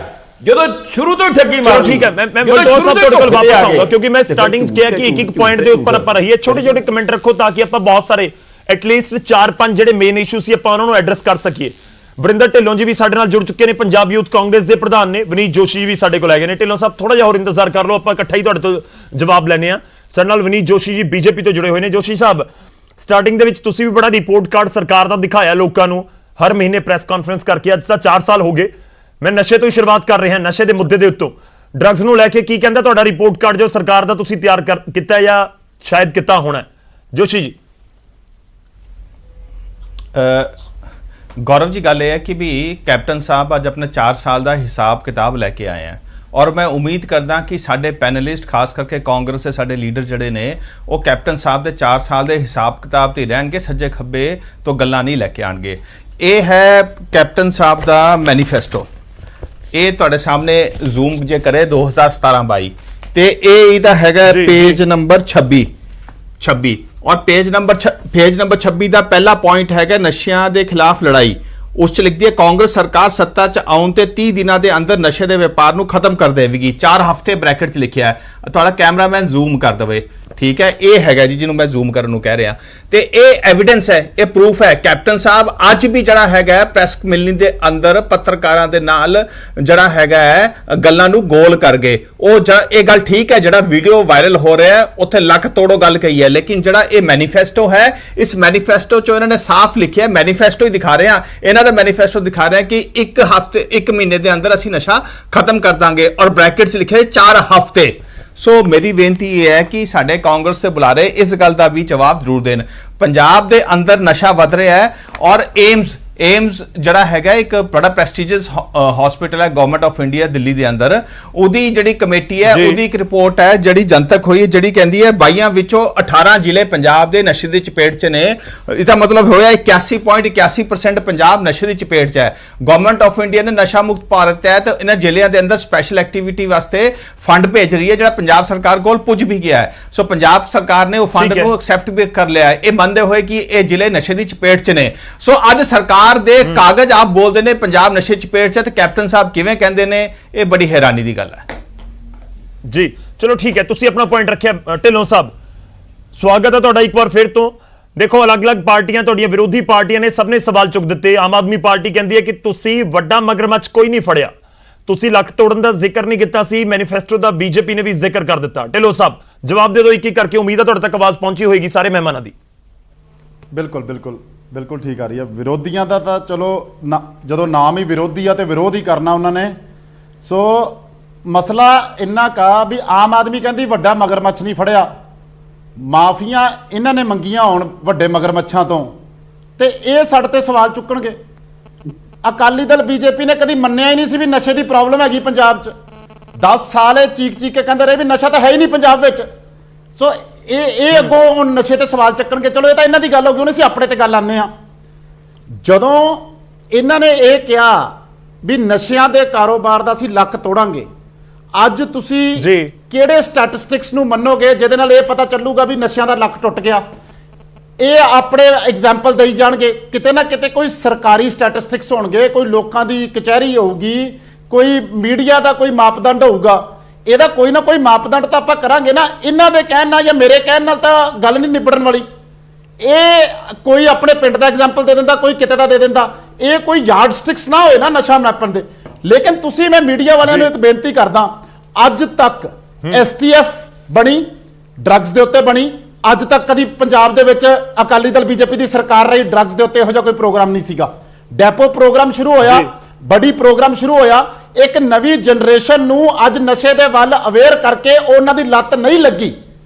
Speaker 5: ਜਦੋਂ ਸ਼ੁਰੂ ਤੋਂ ਠੱਗੀ ਮਾਰ।
Speaker 1: ਠੀਕ ਹੈ, ਮੈਂ ਬਲਟੋਆ ਸਾਹਿਬ ਤੁਹਾਡੇ ਕੋਲ ਵਾਪਸ ਆਉਂਗਾ, ਕਿਉਂਕਿ ਮੈਂ ਸਟਾਰਟਿੰਗ 'ਚ ਕਿਹਾ ਕਿ ਇੱਕ ਪੁਆਇੰਟ ਦੇ ਉੱਪਰ ਆਪਾਂ ਰਹੀਏ, ਛੋਟੇ ਕਮੈਂਟ ਰੱਖੋ ਤਾਂ ਕਿ ਆਪਾਂ ਬਹੁਤ ਸਾਰੇ ਐਟਲੀਸਟ 4-5 ਜਿਹੜੇ ਮੇਨ ਇਸ਼ੂ ਸੀ ਆਪਾਂ ਉਹਨਾਂ ਨੂੰ ਐਡਰੈਸ ਕਰ ਸਕੀਏ। ਵਰਿੰਦਰ ਢਿੱਲੋਂ ਜੀ ਵੀ ਸਾਡੇ ਨਾਲ ਜੁੜ ਚੁੱਕੇ ਨੇ, ਪੰਜਾਬ ਯੂਥ ਕਾਂਗਰਸ ਦੇ ਪ੍ਰਧਾਨ ਨੇ। ਵਿਨੀਤ ਜੋਸ਼ੀ ਵੀ ਸਾਡੇ ਕੋਲ ਹੈਗੇ ਨੇ। ਢਿੱਲੋਂ ਸਾਹਿਬ ਥੋੜਾ ਜਿਹਾ ਹੋਰ ਇੰਤਜ਼ਾਰ ਕਰ ਲਓ, ਆਪਾਂ ਇਕੱਠਾ ਹੀ ਤੁਹਾਡੇ ਤੋਂ ਜਵਾਬ ਲੈਣੇ ਆ। ਸਾਡੇ ਨਾਲ ਵਿਨੀਤ ਜੋਸ਼ੀ ਜੀ BJP ਤੋਂ ਜੁੜੇ ਹੋਏ ਨੇ। ਜੋਸ਼ੀ ਸਾਹਿਬ, ਸਟਾਰਟਿੰਗ ਦੇ ਵਿੱਚ ਤੁਸੀਂ ਵੀ ਬੜਾ ਰਿਪੋਰਟ ਕਾਰਡ ਸਰਕਾਰ ਦਾ ਦਿਖਾਇਆ ਲੋਕਾਂ ਨੂੰ, ਹਰ ਮਹੀਨੇ ਪ੍ਰੈਸ ਕਾਨਫਰੰਸ ਕਰਕੇ। ਅੱਜ ਤਾਂ 4 ਸਾਲ ਹੋ ਗਏ। ਮੈਂ ਨਸ਼ੇ ਤੋਂ ਹੀ ਸ਼ੁਰੂਆਤ ਕਰ ਰਿਹਾ, ਨਸ਼ੇ ਦੇ ਮੁੱਦੇ ਦੇ ਉੱਤੋਂ। ਡਰੱਗਸ ਨੂੰ ਲੈ ਕੇ ਕੀ ਕਹਿੰਦਾ ਤੁਹਾਡਾ ਰਿਪੋਰਟ ਕਾਰਡ ਜੋ ਸਰਕਾਰ ਦਾ ਤੁਸੀਂ ਤਿਆਰ ਕੀਤਾ ਜਾਂ ਸ਼ਾਇਦ ਕੀਤਾ ਹੋਣਾ? ਜੋਸ਼ੀ ਜੀ।
Speaker 6: गौरव जी गल है कि भी कैप्टन साहब अज अपने 4 साल का हिसाब किताब लैके आए हैं और मैं उम्मीद करदा कि साडे पैनलिस्ट खास करके कांग्रेस के साडे लीडर जड़े ने वो कैप्टन साहब के 4 साल के हिसाब किताब ते रहणगे, सज्जे खब्बे तो गल्लां नहीं लैके आणगे। ये है कैप्टन साहब का मैनीफेस्टो, ये तुहाडे सामने जूम जे करे 2017-22 ते ये इहदा हैगा पेज नंबर 26 ਔਰ ਪੇਜ ਨੰਬਰ 26 ਦਾ ਪਹਿਲਾ ਪੁਆਇੰਟ ਹੈਗਾ ਨਸ਼ਿਆਂ ਦੇ ਖਿਲਾਫ ਲੜਾਈ। ਉਸ ਚ ਲਿਖਦੀ ਹੈ ਕਾਂਗਰਸ ਸਰਕਾਰ ਸੱਤਾ ਚ ਆਉਣ ਤੇ 30 ਦਿਨਾਂ ਦੇ ਅੰਦਰ ਨਸ਼ੇ ਦੇ ਵਪਾਰ ਨੂੰ ਖਤਮ ਕਰ ਦੇਵੇਗੀ। 4 ਹਫ਼ਤੇ ਬ੍ਰੈਕਟ ਚ ਲਿਖਿਆ ਹੈ। ਤੁਹਾਡਾ ਕੈਮਰਾਮੈਨ ਜ਼ੂਮ ਕਰ ਦੇਵੇ, ਠੀਕ ਹੈ, ਇਹ ਹੈਗਾ ਜੀ ਜਿਹਨੂੰ ਮੈਂ ਜ਼ੂਮ ਕਰਨ ਨੂੰ ਕਹਿ ਰਿਹਾ। ਤੇ ਇਹ ਐਵੀਡੈਂਸ ਹੈ, ਇਹ ਪ੍ਰੂਫ ਹੈ। ਕੈਪਟਨ ਸਾਹਿਬ ਅੱਜ ਵੀ ਜਿਹੜਾ ਹੈਗਾ ਪ੍ਰੈਸ ਮਿਲਣੀ ਦੇ ਅੰਦਰ ਪੱਤਰਕਾਰਾਂ ਦੇ ਨਾਲ ਜਿਹੜਾ ਹੈਗਾ ਗੱਲਾਂ ਨੂੰ ਗੋਲ ਕਰ ਗਏ। ਉਹ ਇਹ ਗੱਲ ਠੀਕ ਹੈ, ਜਿਹੜਾ ਵੀਡੀਓ ਵਾਇਰਲ ਹੋ ਰਿਹਾ ਹੈ ਉੱਥੇ ਲੱਖ ਤੋੜੋ ਗੱਲ ਕਹੀ ਹੈ, ਲੇਕਿਨ ਜਿਹੜਾ ਇਹ ਮੈਨੀਫੈਸਟੋ ਹੈ, ਇਸ ਮੈਨੀਫੈਸਟੋ ਚੋਂ ਇਹਨਾਂ ਨੇ ਸਾਫ਼ ਲਿਖਿਆ, ਮੈਨੀਫੈਸਟੋ ਹੀ ਦਿਖਾ ਰਹੇ ਆ, ਇਹਨਾਂ ਦਾ ਮੈਨੀਫੈਸਟੋ ਦਿਖਾ ਰਿਹਾ ਕਿ 1 ਮਹੀਨੇ ਦੇ ਅੰਦਰ ਅਸੀਂ ਨਸ਼ਾ ਖਤਮ ਕਰ ਦਾਂਗੇ, ਔਰ ਬ੍ਰੈਕਟ 'ਚ ਲਿਖਿਆ 4 ਹਫ਼ਤੇ। ਸੋ ਮੇਰੀ ਬੇਨਤੀ ਇਹ ਹੈ ਕਿ ਸਾਡੇ ਕਾਂਗਰਸ ਦੇ ਬੁਲਾਰੇ ਇਸ ਗੱਲ ਦਾ ਵੀ ਜਵਾਬ ਜ਼ਰੂਰ ਦੇਣ। ਪੰਜਾਬ ਦੇ ਅੰਦਰ ਨਸ਼ਾ ਵਧ ਰਿਹਾ ਹੈ, ਔਰ ਏਮਸ ਜਿਹੜਾ ਹੈਗਾ ਇੱਕ ਬੜਾ ਪ੍ਰੈਸਟੀਜੀਅਸ ਹਸਪੀਟਲ ਹੈ ਗਵਰਨਮੈਂਟ ਆਫ ਇੰਡੀਆ ਦਿੱਲੀ ਦੇ ਅੰਦਰ, ਉਹਦੀ ਜਿਹੜੀ ਕਮੇਟੀ ਹੈ ਉਹਦੀ ਇੱਕ ਰਿਪੋਰਟ ਹੈ ਜਿਹੜੀ ਜਨਤਕ ਹੋਈ ਹੈ, ਜਿਹੜੀ ਕਹਿੰਦੀ ਹੈ 22 ਵਿੱਚੋਂ 18 ਜ਼ਿਲ੍ਹੇ ਪੰਜਾਬ ਦੇ ਨਸ਼ੇ ਦੀ ਚਪੇਟ 'ਚ ਨੇ। ਇਹਦਾ ਮਤਲਬ ਹੋਇਆ 81.81% ਪੰਜਾਬ ਨਸ਼ੇ ਦੀ ਚਪੇਟ 'ਚ ਹੈ। ਗਵਰਨਮੈਂਟ ਆਫ ਇੰਡੀਆ ਨੇ ਨਸ਼ਾ ਮੁਕਤ ਭਾਰਤ ਤਹਿਤ ਇਹਨਾਂ ਜ਼ਿਲ੍ਹਿਆਂ ਦੇ ਅੰਦਰ ਸਪੈਸ਼ਲ ਐਕਟੀਵਿਟੀ ਵਾਸਤੇ ਫੰਡ ਭੇਜ ਰਹੀ ਹੈ, ਜਿਹੜਾ ਪੰਜਾਬ ਸਰਕਾਰ ਕੋਲ ਪੁੱਜ ਵੀ ਗਿਆ ਹੈ। ਸੋ ਪੰਜਾਬ ਸਰਕਾਰ ਨੇ ਉਹ ਫੰਡ ਨੂੰ ਐਕਸੈਪਟ ਵੀ ਕਰ ਲਿਆ ਹੈ, ਇਹ ਮੰਨਦੇ ਹੋਏ ਕਿ ਇਹ ਜ਼ਿਲ੍ਹੇ ਨਸ਼ੇ ਦੀ ਚਪੇਟ 'ਚ ਨੇ। ਸੋ ਅੱਜ ਸਰਕਾਰ ਦੇ ਕਾਗਜ਼ ਆਪ ਬੋਲਦੇ ਨੇ ਪੰਜਾਬ ਨਸ਼ੇ ਚਪੇਟ 'ਚ, ਤੇ ਕੈਪਟਨ ਸਾਹਿਬ ਕਿਵੇਂ ਕਹਿੰਦੇ ਨੇ, ਇਹ ਬੜੀ ਹੈਰਾਨੀ ਦੀ ਗੱਲ ਹੈ
Speaker 1: ਜੀ। ਚਲੋ ਠੀਕ ਹੈ, ਤੁਸੀਂ ਆਪਣਾ ਪੁਆਇੰਟ ਰੱਖਿਆ। ਢਿੱਲੋਂ ਸਾਹਿਬ, ਸਵਾਗਤ ਹੈ ਤੁਹਾਡਾ ਇੱਕ ਵਾਰ ਫਿਰ ਤੋਂ। ਦੇਖੋ, ਅਲੱਗ-ਅਲੱਗ ਪਾਰਟੀਆਂ, ਤੁਹਾਡੀਆਂ ਵਿਰੋਧੀ ਪਾਰਟੀਆਂ ਨੇ, ਸਭ ਨੇ ਸਵਾਲ ਚੁੱਕ ਦਿੱਤੇ। ਆਮ ਆਦਮੀ ਪਾਰਟੀ ਕਹਿੰਦੀ ਹੈ ਕਿ ਤੁਸੀਂ ਵੱਡਾ ਮਗਰਮੱਛ ਕੋਈ ਨਹੀਂ ਫੜਿਆ, ਤੁਸੀਂ ਲੱਖ ਤੋੜਨ ਦਾ ਜ਼ਿਕਰ ਨਹੀਂ ਕੀਤਾ ਸੀ, ਮੈਨੀਫੈਸਟੋ ਦਾ ਬੀਜੇਪੀ ਨੇ ਵੀ ਜ਼ਿਕਰ ਕਰ ਦਿੱਤਾ। ਢਿੱਲੋਂ ਸਾਹਿਬ, ਜਵਾਬ ਦੇ ਦਿਓ ਇੱਕ ਇੱਕ ਕਰਕੇ। ਉਮੀਦ ਹੈ ਤੁਹਾਡੇ ਤੱਕ ਆਵਾਜ਼ ਪਹੁੰਚੀ ਹੋਏਗੀ ਸਾਰੇ ਮਹਿਮਾਨਾਂ ਦੀ।
Speaker 7: ਬਿਲਕੁਲ ਠੀਕ ਆ ਰਹੀ ਹੈ। ਵਿਰੋਧੀਆਂ ਦਾ ਤਾਂ ਚਲੋ ਜਦੋਂ ਨਾਮ ਹੀ ਵਿਰੋਧੀ ਆ ਤੇ ਵਿਰੋਧ ਹੀ ਕਰਨਾ ਉਹਨਾਂ ਨੇ। ਸੋ ਮਸਲਾ ਇੰਨਾ ਕਾ ਵੀ ਆਮ ਆਦਮੀ ਕਹਿੰਦੀ ਵੱਡਾ ਮਗਰਮੱਛ ਨਹੀਂ ਫੜਿਆ, ਮਾਫੀਆਂ ਇਹਨਾਂ ਨੇ ਮੰਗੀਆਂ ਹੋਣ ਵੱਡੇ ਮਗਰਮੱਛਾਂ ਤੋਂ, ਤੇ ਇਹ ਸਾਡੇ ਤੇ ਸਵਾਲ ਚੁੱਕਣਗੇ। ਅਕਾਲੀ ਦਲ ਬੀਜੇਪੀ ਨੇ ਕਦੀ ਮੰਨਿਆ ਹੀ ਨਹੀਂ ਸੀ ਵੀ ਨਸ਼ੇ ਦੀ ਪ੍ਰੋਬਲਮ ਹੈਗੀ ਪੰਜਾਬ 'ਚ। 10 ਸਾਲ ਇਹ ਚੀਕ ਕੇ ਕਹਿੰਦੇ ਰਹੇ ਵੀ ਨਸ਼ਾ ਤਾਂ ਹੈ ਹੀ ਨਹੀਂ ਪੰਜਾਬ ਵਿੱਚ। ਸੋ ਇਹ ਅੱਗੋਂ ਹੁਣ ਨਸ਼ੇ ਤੇ ਸਵਾਲ ਚੱਕਣਗੇ। ਚਲੋ ਇਹ ਤਾਂ ਇਹਨਾਂ ਦੀ ਗੱਲ ਹੋ ਗਈ, ਹੁਣ ਅਸੀਂ ਆਪਣੇ ਤੇ ਗੱਲ ਆਉਂਦੇ ਹਾਂ। ਜਦੋਂ ਇਹਨਾਂ ਨੇ ਇਹ ਕਿਹਾ ਵੀ ਨਸ਼ਿਆਂ ਦੇ ਕਾਰੋਬਾਰ ਦਾ ਅਸੀਂ ਲੱਕ ਤੋੜਾਂਗੇ, ਅੱਜ ਤੁਸੀਂ ਕਿਹੜੇ ਸਟੈਟਿਸਟਿਕਸ ਨੂੰ ਮੰਨੋਗੇ ਜਿਹਦੇ ਨਾਲ ਇਹ ਪਤਾ ਚੱਲੂਗਾ ਵੀ ਨਸ਼ਿਆਂ ਦਾ ਲੱਕ ਟੁੱਟ ਗਿਆ? ਇਹ ਆਪਣੇ ਐਗਜ਼ਾਮਪਲ ਦੇਈ ਜਾਣਗੇ, ਕਿਤੇ ਨਾ ਕਿਤੇ ਕੋਈ ਸਰਕਾਰੀ ਸਟੈਟਿਸਟਿਕਸ ਹੋਣਗੇ, ਕੋਈ ਲੋਕਾਂ ਦੀ ਕਚਹਿਰੀ ਹੋਊਗੀ, ਕੋਈ ਮੀਡੀਆ ਦਾ ਕੋਈ ਮਾਪਦੰਡ ਹੋਊਗਾ। ਇਹਦਾ ਕੋਈ ਨਾ ਕੋਈ ਮਾਪਦੰਡ ਤਾਂ ਆਪਾਂ ਕਰਾਂਗੇ ਨਾ। ਇਹਨਾਂ ਦੇ ਕਹਿਣ ਨਾਲ ਜਾਂ ਮੇਰੇ ਕਹਿਣ ਨਾਲ ਤਾਂ ਗੱਲ ਨਹੀਂ ਨਿਬੜਨ ਵਾਲੀ। ਇਹ ਕੋਈ ਆਪਣੇ ਪਿੰਡ ਦਾ ਐਗਜ਼ਾਮਪਲ ਦੇ ਦਿੰਦਾ, ਕੋਈ ਕਿਤੇ ਦਾ ਦੇ ਦਿੰਦਾ, ਇਹ ਕੋਈ ਯਾਰਡ ਸਟਿਕਸ ਨਾ ਹੋਏ ਨਾ ਨਸ਼ਾ ਨਾਪਣ ਦੇ। ਲੇਕਿਨ ਤੁਸੀਂ, ਮੈਂ ਮੀਡੀਆ ਵਾਲਿਆਂ ਨੂੰ ਇੱਕ ਬੇਨਤੀ ਕਰਦਾ, ਅੱਜ ਤੱਕ STF ਬਣੀ, ਡਰੱਗਸ ਦੇ ਉੱਤੇ ਬਣੀ, ਅੱਜ ਤੱਕ ਕਦੀ ਪੰਜਾਬ ਦੇ ਵਿੱਚ ਅਕਾਲੀ ਦਲ ਬੀਜੇਪੀ ਦੀ ਸਰਕਾਰ ਰਹੀ ਡਰੱਗਸ ਦੇ ਉੱਤੇ ਇਹੋ ਜਿਹਾ ਕੋਈ ਪ੍ਰੋਗਰਾਮ ਨਹੀਂ ਸੀਗਾ। ਡੈਪੋ ਪ੍ਰੋਗਰਾਮ ਸ਼ੁਰੂ ਹੋਇਆ, ਬੜੀ ਪ੍ਰੋਗਰਾਮ ਸ਼ੁਰੂ ਹੋਇਆ, ਇੱਕ ਨਵੀਂ ਜਨਰੇਸ਼ਨ ਨੂੰ ਅੱਜ ਨਸ਼ੇ ਦੇ ਵੱਲ ਅਵੇਅਰ ਕਰਕੇ ਉਹਨਾਂ ਦੀ ਲੱਤ ਨਹੀਂ ਲੱਗੀ।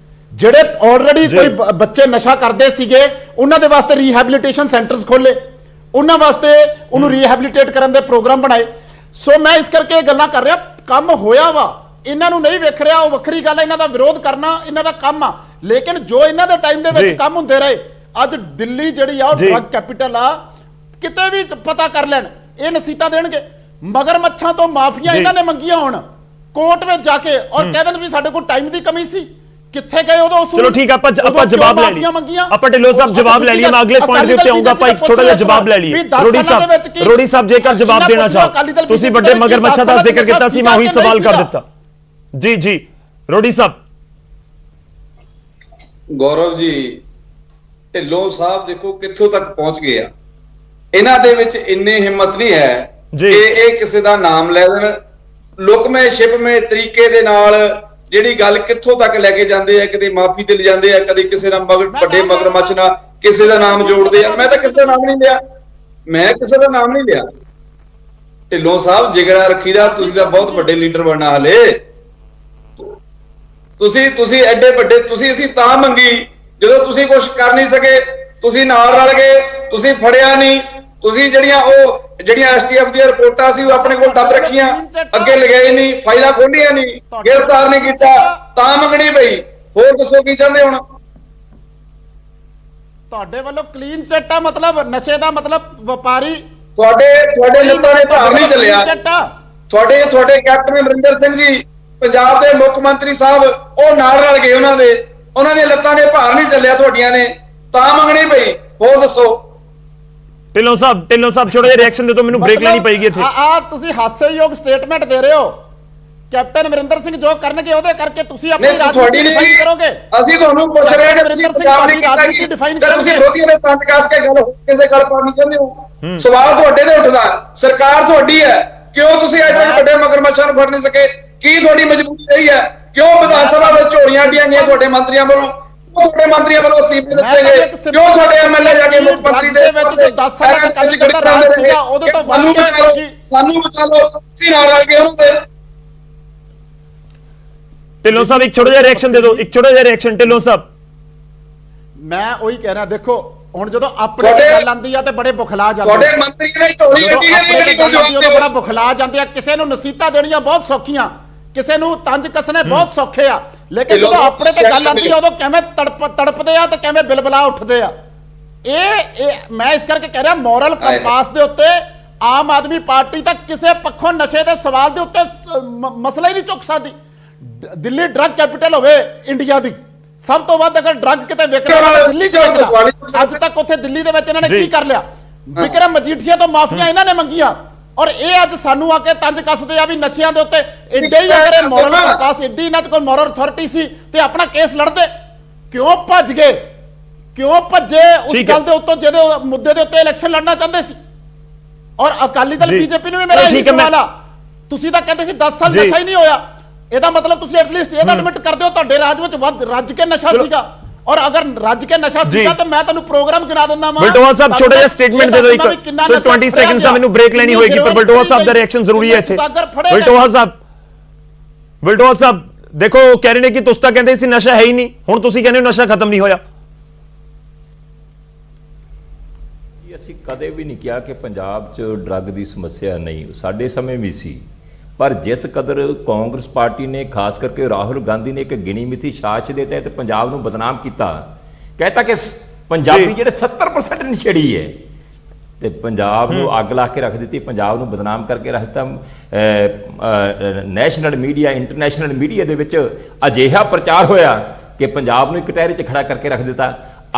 Speaker 7: ਜਿਹੜੇ ਆਲਰੇਡੀ ਕੋਈ ਬੱਚੇ ਨਸ਼ਾ ਕਰਦੇ ਸੀਗੇ ਉਹਨਾਂ ਦੇ ਵਾਸਤੇ ਰੀਹੈਬਿਲਿਟੇਸ਼ਨ ਸੈਂਟਰਸ ਖੋਲੇ, ਉਹਨਾਂ ਵਾਸਤੇ ਉਹਨੂੰ ਰੀਹੈਬਿਲਿਟੇਟ ਕਰਨ ਦੇ ਪ੍ਰੋਗਰਾਮ ਬਣਾਏ। ਸੋ ਮੈਂ ਇਸ ਕਰਕੇ ਇਹ ਗੱਲਾਂ ਕਰ ਰਿਹਾ, ਕੰਮ ਹੋਇਆ ਵਾ, ਇਹਨਾਂ ਨੂੰ ਨਹੀਂ ਵੇਖ ਰਿਹਾ, ਉਹ ਵੱਖਰੀ ਗੱਲ ਹੈ, ਇਹਨਾਂ ਦਾ ਵਿਰੋਧ ਕਰਨਾ ਇਹਨਾਂ ਦਾ ਕੰਮ ਆ। ਲੇਕਿਨ ਜੋ ਇਹਨਾਂ ਦੇ ਟਾਈਮ ਦੇ ਵਿੱਚ ਕੰਮ ਹੁੰਦੇ ਰਹੇ, ਅੱਜ ਦਿੱਲੀ ਜਿਹੜੀ ਆ ਉਹ ਡਰੱਗ ਕੈਪੀਟਲ ਆ, ਕਿਤੇ ਵੀ ਪਤਾ ਕਰ ਲੈਣ ਇਹ ਨਸੀਤਾ ਦੇਣਗੇ। ਮਗਰਮੱਛਾਂ ਤੋਂ ਮਾਫੀਆਂ ਇਹਨਾਂ ਨੇ ਮੰਗੀਆਂ ਹੋਣ ਕੋਰਟ ਵਿੱਚ ਜਾ ਕੇ, ਔਰ ਕਹਿ ਦੇਣ ਵੀ ਸਾਡੇ ਕੋਲ ਟਾਈਮ ਦੀ ਕਮੀ ਸੀ, ਕਿੱਥੇ ਗਏ ਉਦੋਂ?
Speaker 1: ਚਲੋ ਠੀਕ, ਆਪਾਂ ਜਵਾਬ ਲੈ ਲਈਏ। ਆਪਾਂ ਢਿੱਲੋਂ ਸਾਹਿਬ ਜਵਾਬ ਲੈ ਲਈਏ, ਮੈਂ ਅਗਲੇ ਪੁਆਇੰਟ ਦੇ ਉੱਤੇ ਆਉਂਗਾ। ਆਪਾਂ ਇੱਕ ਛੋਟਾ ਜਿਹਾ ਜਵਾਬ ਲੈ ਲਈਏ। ਰੋੜੀ ਸਾਹਿਬ ਜੇਕਰ ਜਵਾਬ ਦੇਣਾ ਚਾਹੋ, ਤੁਸੀਂ ਵੱਡੇ ਮਗਰਮੱਛਾਂ ਦਾ ਜ਼ਿਕਰ ਕੀਤਾ ਸੀ, ਮੈਂ ਉਹੀ ਸਵਾਲ ਕਰ ਦਿੱਤਾ। ਜੀ ਰੋੜੀ ਸਾਹਿਬ।
Speaker 4: ਗੌਰਵ ਜੀ, ਢਿੱਲੋਂ ਸਾਹਿਬ ਦੇਖੋ ਕਿੱਥੋਂ ਤੱਕ ਪਹੁੰਚ ਗਏ ਆ। ਇਹਨਾਂ ਦੇ ਵਿੱਚ ਇੰਨੀ ਹਿੰਮਤ ਨਹੀਂ ਹੈ ਕਿ ਇਹ ਕਿਸੇ ਦਾ ਨਾਮ ਲੈ ਦੇਣ। ਲੁਕਵੇਂ ਛਿਪਵੇਂ ਤਰੀਕੇ ਦੇ ਨਾਲ ਜਿਹੜੀ ਗੱਲ ਕਿੱਥੋਂ ਤੱਕ ਲੈ ਕੇ ਜਾਂਦੇ ਆ, ਕਿਤੇ ਮਾਫੀ ਤੇ ਲੈ ਜਾਂਦੇ ਆ, ਕਦੇ ਕਿਸੇ ਨਾਲ ਵੱਡੇ ਮਗਰਮੱਛ ਨਾਲ ਕਿਸੇ ਦਾ ਨਾਮ ਜੋੜਦੇ ਆ। ਮੈਂ ਤਾਂ ਕਿਸੇ ਦਾ ਨਾਮ ਨਹੀਂ ਲਿਆ, ਢਿੱਲੋਂ ਸਾਹਿਬ ਜਿਗਰਾ ਰੱਖੀਦਾ, ਤੁਸੀਂ ਤਾਂ ਬਹੁਤ ਵੱਡੇ ਲੀਡਰ ਬਣਨਾ ਹਲੇ। ਤੁਸੀਂ ਐਡੇ ਵੱਡੇ, ਅਸੀਂ ਤਾਂ ਮੰਗੀ ਜਦੋਂ ਤੁਸੀਂ ਕੁਝ ਕਰ ਨਹੀਂ ਸਕੇ, ਤੁਸੀਂ ਨਾਲ ਰਲ ਗਏ, ਤੁਸੀਂ ਫੜਿਆ ਨਹੀਂ, ਤੁਸੀਂ ਜਿਹੜੀਆਂ STF ਦੀਆਂ ਰਿਪੋਰਟਾਂ ਸੀ ਉਹ ਆਪਣੇ ਕੋਲ ਦੱਬ ਰੱਖੀਆਂ, ਅੱਗੇ ਲਗਾਏ ਨਹੀਂ, ਫਾਈਲਾਂ ਖੋਲੀਆਂ ਨਹੀਂ, ਗ੍ਰਿਫਤਾਰ ਨਹੀਂ ਕੀਤਾ, ਤਾਂ ਮੰਗਣੀ ਪਈ। ਹੋਰ ਦੱਸੋ ਕੀ ਚਾਹੁੰਦੇ ਹੁਣ?
Speaker 7: ਤੁਹਾਡੇ ਵੱਲੋਂ ਕਲੀਨ ਚਿੱਟ ਆ, ਮਤਲਬ ਨਸ਼ੇ ਦਾ ਮਤਲਬ ਵਪਾਰੀ,
Speaker 4: ਤੁਹਾਡੇ ਲੱਤਾਂ ਨੇ ਭਾਰ ਨਹੀਂ ਚੱਲਿਆ। ਤੁਹਾਡੇ ਕੈਪਟਨ ਅਮਰਿੰਦਰ ਸਿੰਘ ਜੀ ਪੰਜਾਬ ਦੇ ਮੁੱਖ ਮੰਤਰੀ ਸਾਹਿਬ, ਉਹ ਨਾਲ ਰਲ ਗਏ ਉਹਨਾਂ ਦੇ, ਉਹਨਾਂ ਦੀਆਂ ਲੱਤਾਂ ਦੇ ਭਾਰ ਨਹੀਂ ਚੱਲਿਆ ਤੁਹਾਡੀਆਂ ਨੇ, ਤਾਂ ਮੰਗਣੀ ਪਈ। ਹੋਰ ਦੱਸੋ।
Speaker 1: ਢਿੱਲੋਂ ਸਾਹਿਬ ਥੋੜਾ ਜਿਹਾ ਰਿਐਕਸ਼ਨ ਦੇ ਦਿਓ, ਮੈਨੂੰ ਬ੍ਰੇਕ ਲੈਣੀ ਪਏਗੀ ਇੱਥੇ।
Speaker 7: ਆ ਤੁਸੀਂ ਹਾਸੇਯੋਗ ਸਟੇਟਮੈਂਟ ਦੇ ਰਹੇ ਹੋ। ਕੈਪਟਨ ਅਮਰਿੰਦਰ ਸਿੰਘ ਜੋ ਕਰਨਗੇ ਉਹਦੇ ਕਰਕੇ ਤੁਸੀਂ ਆਪਣੀ
Speaker 4: ਨਹੀਂ, ਤੁਹਾਡੀ
Speaker 7: ਰਾਜਨੀਤੀ
Speaker 4: ਨਹੀਂ
Speaker 7: ਕਰੋਗੇ।
Speaker 4: ਅਸੀਂ ਤੁਹਾਨੂੰ ਪੁੱਛ ਰਹੇ ਹਾਂ ਕਿ ਤੁਸੀਂ ਪੰਜਾਬ ਦੀ ਰਾਜਨੀਤੀ ਡਿਫਾਈਨ ਕਰੋਗੇ। ਤੁਸੀਂ ਵਿਰੋਧੀਆਂ ਦੇ ਤੰਜ ਕੱਸ ਕੇ ਗੱਲ ਕਿਸੇ ਗੱਲ ਪਾਣੀ ਚਾਹੁੰਦੇ ਹੋ। ਸਵਾਲ ਤੁਹਾਡੇ ਤੇ ਉੱਠਦਾ, ਸਰਕਾਰ ਤੁਹਾਡੀ ਹੈ, ਕਿਉਂ ਤੁਸੀਂ ਅੱਜ ਤੱਕ ਵੱਡੇ ਮਗਰਮੱਛਾਂ ਨੂੰ ਫੜ ਨਹੀਂ ਸਕੇ? ਕੀ ਤੁਹਾਡੀ ਮਜਬੂਰੀ ਰਹੀ ਹੈ? ਕਿਉਂ ਵਿਧਾਨ ਸਭਾ ਵਿੱਚ ਝੋਲੀਆਂ ਅੱਡੀਆਂ ਗਈਆਂ ਤੁਹਾਡੇ ਮੰਤਰੀਆਂ ਵੱਲੋਂ? ਤੁਹਾਡੇ ਮੰਤਰੀਆਂ ਵੱਲੋਂ ਅਸਤੀਫੇ ਦਿੱਤੇ ਗਏ? ਕਿਉਂ ਤੁਹਾਡੇ ਐਮਐਲਏ ਜਾ ਕੇ ਮੁੱਖ ਮੰਤਰੀ ਦੇ ਸਾਹਮਣੇ
Speaker 7: 10 ਸਾਲ ਦਾ ਕੰਮ ਕਰਦਾ ਰਾਜ ਸੀਗਾ, ਉਹਦੇ ਤੋਂ
Speaker 4: ਸਾਨੂੰ ਬਚਾ ਲਓ, ਸਾਨੂੰ ਬਚਾ ਲਓ, ਤੁਸੀਂ ਨਾਲ ਰਲ ਕੇ ਉਹਨਾਂ ਦੇ।
Speaker 1: ਢਿੱਲੋਂ ਸਾਹਿਬ ਇੱਕ ਛੋਟਾ ਜਿਹਾ ਰਿਐਕਸ਼ਨ ਦੇ ਦਿਓ, ਇੱਕ ਛੋਟਾ ਜਿਹਾ ਰਿਐਕਸ਼ਨ। ਢਿੱਲੋਂ ਸਾਹਿਬ
Speaker 7: ਮੈਂ ਉਹੀ ਕਹਿ ਰਿਹਾ, ਦੇਖੋ ਹੁਣ ਜਦੋਂ ਆਪਣੇ ਤੇ ਗੱਲ ਆਉਂਦੀ ਆ ਤੇ ਬੜੇ ਬੁਖਲਾ ਜਾਂਦੇ ਆ।
Speaker 4: ਤੁਹਾਡੇ ਮੰਤਰੀ ਨੇ ਝੋਲੀ ਅੱਡੀ ਨਹੀਂ
Speaker 7: ਉਦੋਂ ਬੜਾ ਬੁਖਲਾ ਜਾਂਦੇ ਆ। ਕਿਸੇ ਨੂੰ ਨਸੀਹਤਾਂ ਦੇਣੀਆਂ ਬਹੁਤ ਸੌਖੀਆਂ, ਕਿਸੇ ਨੂੰ ਤੰਜ ਕੱਸਣੇ ਬਹੁਤ ਸੌਖੇ ਆ, ਲੇਕਿਨ ਜਦੋਂ ਆਪਣੇ ਤੇ ਗੱਲ ਆਉਂਦੀ ਆ ਉਦੋਂ ਕਿਵੇਂ ਤੜਪਦੇ ਆ ਤੇ ਕਿਵੇਂ ਬਿਲਬਲਾ ਉੱਠਦੇ ਆ। ਇਹ ਮੈਂ ਇਸ ਕਰਕੇ ਕਹਿ ਰਿਹਾ, ਮੋਰਲ ਕੰਪਾਸ ਦੇ ਉੱਤੇ ਆਮ ਆਦਮੀ ਪਾਰਟੀ ਤਾਂ ਕਿਸੇ ਪੱਖੋਂ ਨਸ਼ੇ ਦੇ ਸਵਾਲ ਦੇ ਉੱਤੇ ਮਸਲਾ ਹੀ ਨਹੀਂ ਚੁੱਕ ਸਕਦੀ। ਦਿੱਲੀ ਡਰੱਗ ਕੈਪੀਟਲ ਹੋਵੇ ਇੰਡੀਆ ਦੀ, ਸਭ ਤੋਂ ਵੱਧ ਅਗਰ ਡਰੱਗ ਕਿਤੇ ਵਿਕਦਾ ਦਿੱਲੀ ਚ ਵਿਕਦਾ। ਅੱਜ ਤੱਕ ਉੱਥੇ ਦਿੱਲੀ ਦੇ ਵਿੱਚ ਇਹਨਾਂ ਨੇ ਕੀ ਕਰ ਲਿਆ? ਵਿਕਰਮ ਮਜੀਠੀਆ ਤੋਂ ਮਾਫੀਆਂ ਇਹਨਾਂ ਨੇ ਮੰਗੀਆਂ, ਔਰ ਇਹ ਅੱਜ ਸਾਨੂੰ ਆ ਕੇ ਤੰਜ ਕੱਸਦੇ ਆ ਵੀ ਨਸ਼ਿਆਂ ਦੇ ਉੱਤੇ ਐਡੇ ਹੀ ਅਗਰ ਮੋਰਲ ਕੰਪਾਸ, ਐਡੀ ਇਹਨਾਂ ਚ ਕੋਈ ਮੋਰਲ ਅਥਾਰਟੀ ਸੀ ਤੇ ਆਪਣਾ ਕੇਸ ਲੜਦੇ। ਕਿਉਂ ਭੱਜ ਗਏ? ਕਿਉਂ ਭੱਜੇ ਉਸ ਗੱਲ ਦੇ ਉੱਤੋਂ ਜਿਹਦੇ ਮੁੱਦੇ ਦੇ ਉੱਤੇ ਇਲੈਕਸ਼ਨ ਲੜਨਾ ਚਾਹੁੰਦੇ ਸੀ? ਔਰ ਅਕਾਲੀ ਦਲ ਬੀਜੇਪੀ ਨੂੰ ਵੀ ਮੇਰਾ ਇਹੀ ਸਵਾਲ ਆ, ਤੁਸੀਂ ਤਾਂ ਕਹਿੰਦੇ ਸੀ 10 ਸਾਲ ਨਸ਼ਾ ਹੀ ਨਹੀਂ ਹੋਇਆ। ਇਹਦਾ ਮਤਲਬ ਤੁਸੀਂ ਐਟਲੀਸਟ ਇਹਦਾ ਐਡਮਿਟ ਕਰਦੇ ਹੋ ਤੁਹਾਡੇ ਰਾਜ ਵਿੱਚ ਰੱਜ ਕੇ ਨਸ਼ਾ ਸੀਗਾ, ਔਰ ਅਗਰ ਰੱਜ ਕੇ ਨਸ਼ਾ ਸੀਗਾ ਤਾਂ ਮੈਂ ਤੁਹਾਨੂੰ ਪ੍ਰੋਗਰਾਮ ਗਿਣਾ ਦਿੰਦਾ ਵਾਂ।
Speaker 1: ਬਲਟੋਆ ਸਾਹਿਬ ਛੋਟਾ ਜਿਹਾ ਸਟੇਟਮੈਂਟ ਦੇ ਦਿਓ ਇੱਕ, ਸੋ 20 ਸੈਕਿੰਡਸ ਦਾ ਮੈਨੂੰ ਬ੍ਰੇਕ ਲੈਣੀ ਹੋਏਗੀ, ਪਰ ਬਲਟੋਆ ਸਾਹਿਬ ਦਾ ਰਿਐਕਸ਼ਨ ਜ਼ਰੂਰੀ ਹੈ ਇੱਥੇ। ਬਲਟੋਆ ਸਾਹਿਬ ਦੇਖੋ, ਕਹਿ ਰਹੇ ਨੇ ਕਿ ਤੁਸੀਂ ਤਾਂ ਕਹਿੰਦੇ ਸੀ ਨਸ਼ਾ ਹੈ ਹੀ ਨਹੀਂ, ਹੁਣ ਤੁਸੀਂ ਕਹਿੰਦੇ ਹੋ ਨਸ਼ਾ ਖਤਮ ਨਹੀਂ ਹੋਇਆ।
Speaker 5: ਅਸੀਂ ਕਦੇ ਵੀ ਨਹੀਂ ਕਿਹਾ ਕਿ ਪੰਜਾਬ 'ਚ ਡਰੱਗ ਦੀ ਸਮੱਸਿਆ ਨਹੀਂ, ਸਾਡੇ ਸਮੇਂ ਵੀ ਸੀ, ਪਰ ਜਿਸ ਕਦਰ ਕਾਂਗਰਸ ਪਾਰਟੀ ਨੇ, ਖਾਸ ਕਰਕੇ ਰਾਹੁਲ ਗਾਂਧੀ ਨੇ ਇੱਕ ਗਿਣੀ ਮਿਥੀ ਸਾਜ਼ਿਸ਼ ਦੇ ਤਹਿਤ ਪੰਜਾਬ ਨੂੰ ਬਦਨਾਮ ਕੀਤਾ, ਕਹਿਤਾ ਕਿ ਪੰਜਾਬੀ ਜਿਹੜੇ 70% ਨਸ਼ੇੜੀ ਹੈ, ਤੇ ਪੰਜਾਬ ਨੂੰ ਅੱਗ ਲਾ ਕੇ ਰੱਖ ਦਿੱਤੀ, ਪੰਜਾਬ ਨੂੰ ਬਦਨਾਮ ਕਰਕੇ ਰੱਖ ਦਿੱਤਾ। ਨੈਸ਼ਨਲ ਮੀਡੀਆ, ਇੰਟਰਨੈਸ਼ਨਲ ਮੀਡੀਆ ਦੇ ਵਿੱਚ ਅਜਿਹਾ ਪ੍ਰਚਾਰ ਹੋਇਆ ਕਿ ਪੰਜਾਬ ਨੂੰ ਇੱਕ ਟਹਿਰੇ 'ਚ ਖੜਾ ਕਰਕੇ ਰੱਖ ਦਿੱਤਾ।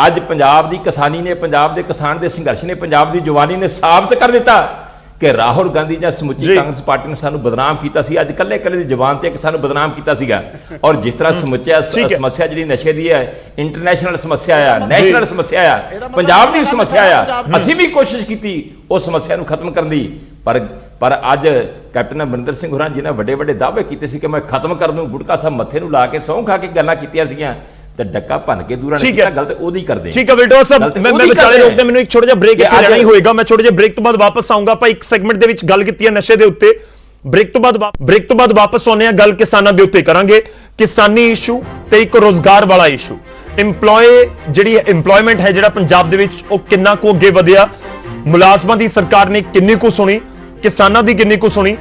Speaker 5: ਅੱਜ ਪੰਜਾਬ ਦੀ ਕਿਸਾਨੀ ਨੇ, ਪੰਜਾਬ ਦੇ ਕਿਸਾਨ ਦੇ ਸੰਘਰਸ਼ ਨੇ, ਪੰਜਾਬ ਦੀ ਜਵਾਨੀ ਨੇ ਸਾਬਤ ਕਰ ਦਿੱਤਾ ਕਿ ਰਾਹੁਲ ਗਾਂਧੀ ਜਾਂ ਸਮੁੱਚੀ ਕਾਂਗਰਸ ਪਾਰਟੀ ਨੇ ਸਾਨੂੰ ਬਦਨਾਮ ਕੀਤਾ ਸੀ। ਅੱਜ ਕੱਲੇ ਦੀ ਜ਼ਬਾਨ ਤੇ ਸਾਨੂੰ ਬਦਨਾਮ ਕੀਤਾ ਸੀਗਾ। ਔਰ ਜਿਸ ਤਰ੍ਹਾਂ ਸਮੁੱਚਾ ਸਮੱਸਿਆ ਜਿਹੜੀ ਨਸ਼ੇ ਦੀ ਹੈ, ਇੰਟਰਨੈਸ਼ਨਲ ਸਮੱਸਿਆ ਆ, ਨੈਸ਼ਨਲ ਸਮੱਸਿਆ ਆ, ਪੰਜਾਬ ਦੀ ਸਮੱਸਿਆ ਆ, ਅਸੀਂ ਵੀ ਕੋਸ਼ਿਸ਼ ਕੀਤੀ ਉਸ ਸਮੱਸਿਆ ਨੂੰ ਖਤਮ ਕਰਨ ਦੀ, ਪਰ ਅੱਜ ਕੈਪਟਨ ਅਮਰਿੰਦਰ ਸਿੰਘ ਹੋਰਾਂ ਜਿਨ੍ਹਾਂ ਵੱਡੇ ਵੱਡੇ ਦਾਅਵੇ ਕੀਤੇ ਸੀ ਕਿ ਮੈਂ ਖਤਮ ਕਰ ਦੂੰ, ਗੁਟਕਾ ਸਾਹਿਬ ਮੱਥੇ ਨੂੰ ਲਾ ਕੇ ਸਹੁੰ ਖਾ ਕੇ ਗੱਲਾਂ ਕੀਤੀਆਂ ਸੀਗੀਆਂ, ਤੇ ਡੱਕਾ ਭੰਨ ਕੇ ਦੂਰਾਂ ਨੇ ਕੀਤਾ, ਗਲਤ ਉਹਦੀ ਕਰਦੇ।
Speaker 1: ਠੀਕ ਹੈ ਬਲਟੋਆ ਸਾਹਿਬ, ਮੈਂ ਵਿਚਾਲੇ ਰੋਕਦੇ, ਮੈਨੂੰ ਇੱਕ ਛੋਟਾ ਜਿਹਾ ਬ੍ਰੇਕ ਇੱਥੇ ਲੈਣਾ ਹੀ ਹੋਏਗਾ। ਮੈਂ ਛੋਟੇ ਜਿਹੇ ਬ੍ਰੇਕ ਤੋਂ ਬਾਅਦ ਵਾਪਸ ਆਉਂਗਾ। ਆਪਾਂ ਇੱਕ ਸੈਗਮੈਂਟ ਦੇ ਵਿੱਚ ਗੱਲ ਕੀਤੀ ਹੈ ਨਸ਼ੇ ਦੇ ਉੱਤੇ, ਬ੍ਰੇਕ ਤੋਂ ਬਾਅਦ ਵਾਪਸ ਆਉਂਦੇ ਹਾਂ, ਗੱਲ ਕਿਸਾਨਾਂ ਦੇ ਉੱਤੇ ਕਰਾਂਗੇ। ਕਿਸਾਨੀ ਇਸ਼ੂ ਤੇ ਇੱਕ ਰੋਜ਼ਗਾਰ ਵਾਲਾ ਇਸ਼ੂ, ਇੰਪਲੋਇਮੈਂਟ ਹੈ ਜਿਹੜਾ ਪੰਜਾਬ ਦੇ ਵਿੱਚ, ਉਹ ਕਿੰਨਾ ਕੁ ਅੱਗੇ ਵਧਿਆ, ਮੁਲਾਜ਼ਮਾਂ ਦੀ ਸਰਕਾਰ ਨੇ ਕਿੰਨੀ ਕੁ ਸੁਣੀ, ਕਿਸਾਨਾਂ ਦੀ ਕਿੰਨੀ ਕੁ ਸੁਣੀ,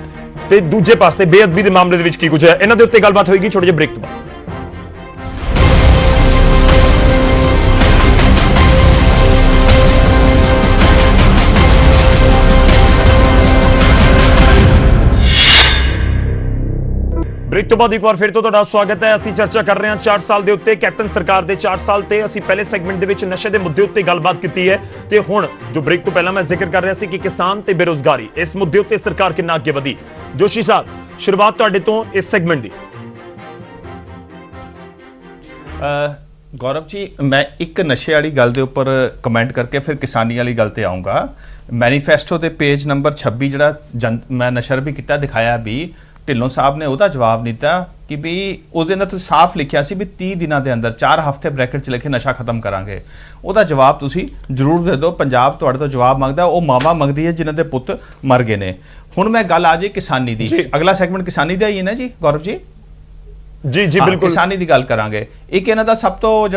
Speaker 1: ਤੇ ਦੂਜੇ ਪਾਸੇ ਬੇਅਦਬੀ ਦੇ ਮਾਮਲੇ ਦੇ ਵਿੱਚ ਕੀ ਕੁਝ ਹੈ, ਇਹਨਾਂ ਦੇ ਉੱਤੇ ਗੱਲਬਾਤ ਹੋਏਗੀ ਛੋਟੇ ਜਿਹੇ ਬ੍ਰੇਕ ਤੋਂ ਬਾਅਦ। ਬ੍ਰੇਕ ਤੋਂ ਬਾਅਦ ਇੱਕ ਵਾਰ ਫਿਰ ਤੋਂ ਤੁਹਾਡਾ ਸਵਾਗਤ ਹੈ। ਅਸੀਂ ਚਰਚਾ ਕਰ ਰਹੇ ਹਾਂ 4 ਸਾਲ ਦੇ ਉੱਤੇ, ਕੈਪਟਨ ਸਰਕਾਰ ਦੇ 4 ਸਾਲ ਤੇ। ਅਸੀਂ ਪਹਿਲੇ ਸੈਗਮੈਂਟ ਦੇ ਵਿੱਚ ਨਸ਼ੇ ਦੇ ਮੁੱਦੇ ਉੱਤੇ ਗੱਲਬਾਤ ਕੀਤੀ ਹੈ, ਤੇ ਹੁਣ ਜੋ ਬ੍ਰੇਕ ਤੋਂ ਪਹਿਲਾਂ ਮੈਂ ਜ਼ਿਕਰ ਕਰ ਰਿਹਾ ਸੀ ਕਿ ਕਿਸਾਨ ਤੇ ਬੇਰੋਜ਼ਗਾਰੀ, ਇਸ ਮੁੱਦੇ ਉੱਤੇ ਸਰਕਾਰ ਕਿੰਨਾ ਅੱਗੇ ਵਧੀ। ਜੋਸ਼ੀ ਸਾਹਿਬ, ਸ਼ੁਰੂਆਤ ਤੁਹਾਡੇ ਤੋਂ ਇਸ ਸੈਗਮੈਂਟ ਦੀ।
Speaker 6: ਗੌਰਵ ਜੀ, ਮੈਂ ਇੱਕ ਨਸ਼ੇ ਵਾਲੀ ਗੱਲ ਦੇ ਉੱਪਰ ਕਮੈਂਟ ਕਰਕੇ ਫਿਰ ਕਿਸਾਨੀ ਵਾਲੀ ਗੱਲ ਤੇ ਆਉਂਗਾ। ਮੈਨੀਫੈਸਟੋ ਦੇ ਪੇਜ ਨੰਬਰ 26 ਜਿਹੜਾ ਮੈਂ ਨਸ਼ਰ ਵੀ ਕੀਤਾ, ਦਿਖਾਇਆ ਵੀ, ਢਿੱਲੋਂ ਸਾਹਿਬ ਨੇ ਉਹਦਾ ਜਵਾਬ ਦਿੱਤਾ ਕਿ ਵੀ ਉਸ ਦੇ ਅੰਦਰ ਤੁਸੀਂ ਸਾਫ਼ ਲਿਖਿਆ ਸੀ ਵੀ 30 ਦਿਨਾਂ ਦੇ ਅੰਦਰ, 4 ਹਫ਼ਤੇ ਬ੍ਰੈਕਟ 'ਚ ਲਿਖੇ ਨਸ਼ਾ ਖਤਮ ਕਰਾਂਗੇ। ਉਹਦਾ ਜਵਾਬ ਤੁਸੀਂ ਜ਼ਰੂਰ ਦੇ ਦਿਓ। ਪੰਜਾਬ ਤੁਹਾਡੇ ਤੋਂ ਜਵਾਬ ਮੰਗਦਾ, ਉਹ ਮਾਵਾਂ ਮੰਗਦੀ ਹੈ ਜਿਨ੍ਹਾਂ ਦੇ ਪੁੱਤ ਮਰ ਗਏ ਨੇ। ਹੁਣ ਮੈਂ ਗੱਲ ਆ ਜੀ ਕਿਸਾਨੀ ਦੀ, ਅਗਲਾ ਸੈਗਮੈਂਟ ਕਿਸਾਨੀ ਦਾ ਹੀ ਹੈ ਨਾ ਜੀ ਗੌਰਵ ਜੀ? ਜੀ ਬਿਲਕੁਲ, ਕਿਸਾਨੀ ਦੀ ਗੱਲ ਕਰਾਂਗੇ। ਇੱਕ ਇਹਨਾਂ ਦਾ ਸਭ ਤੋਂ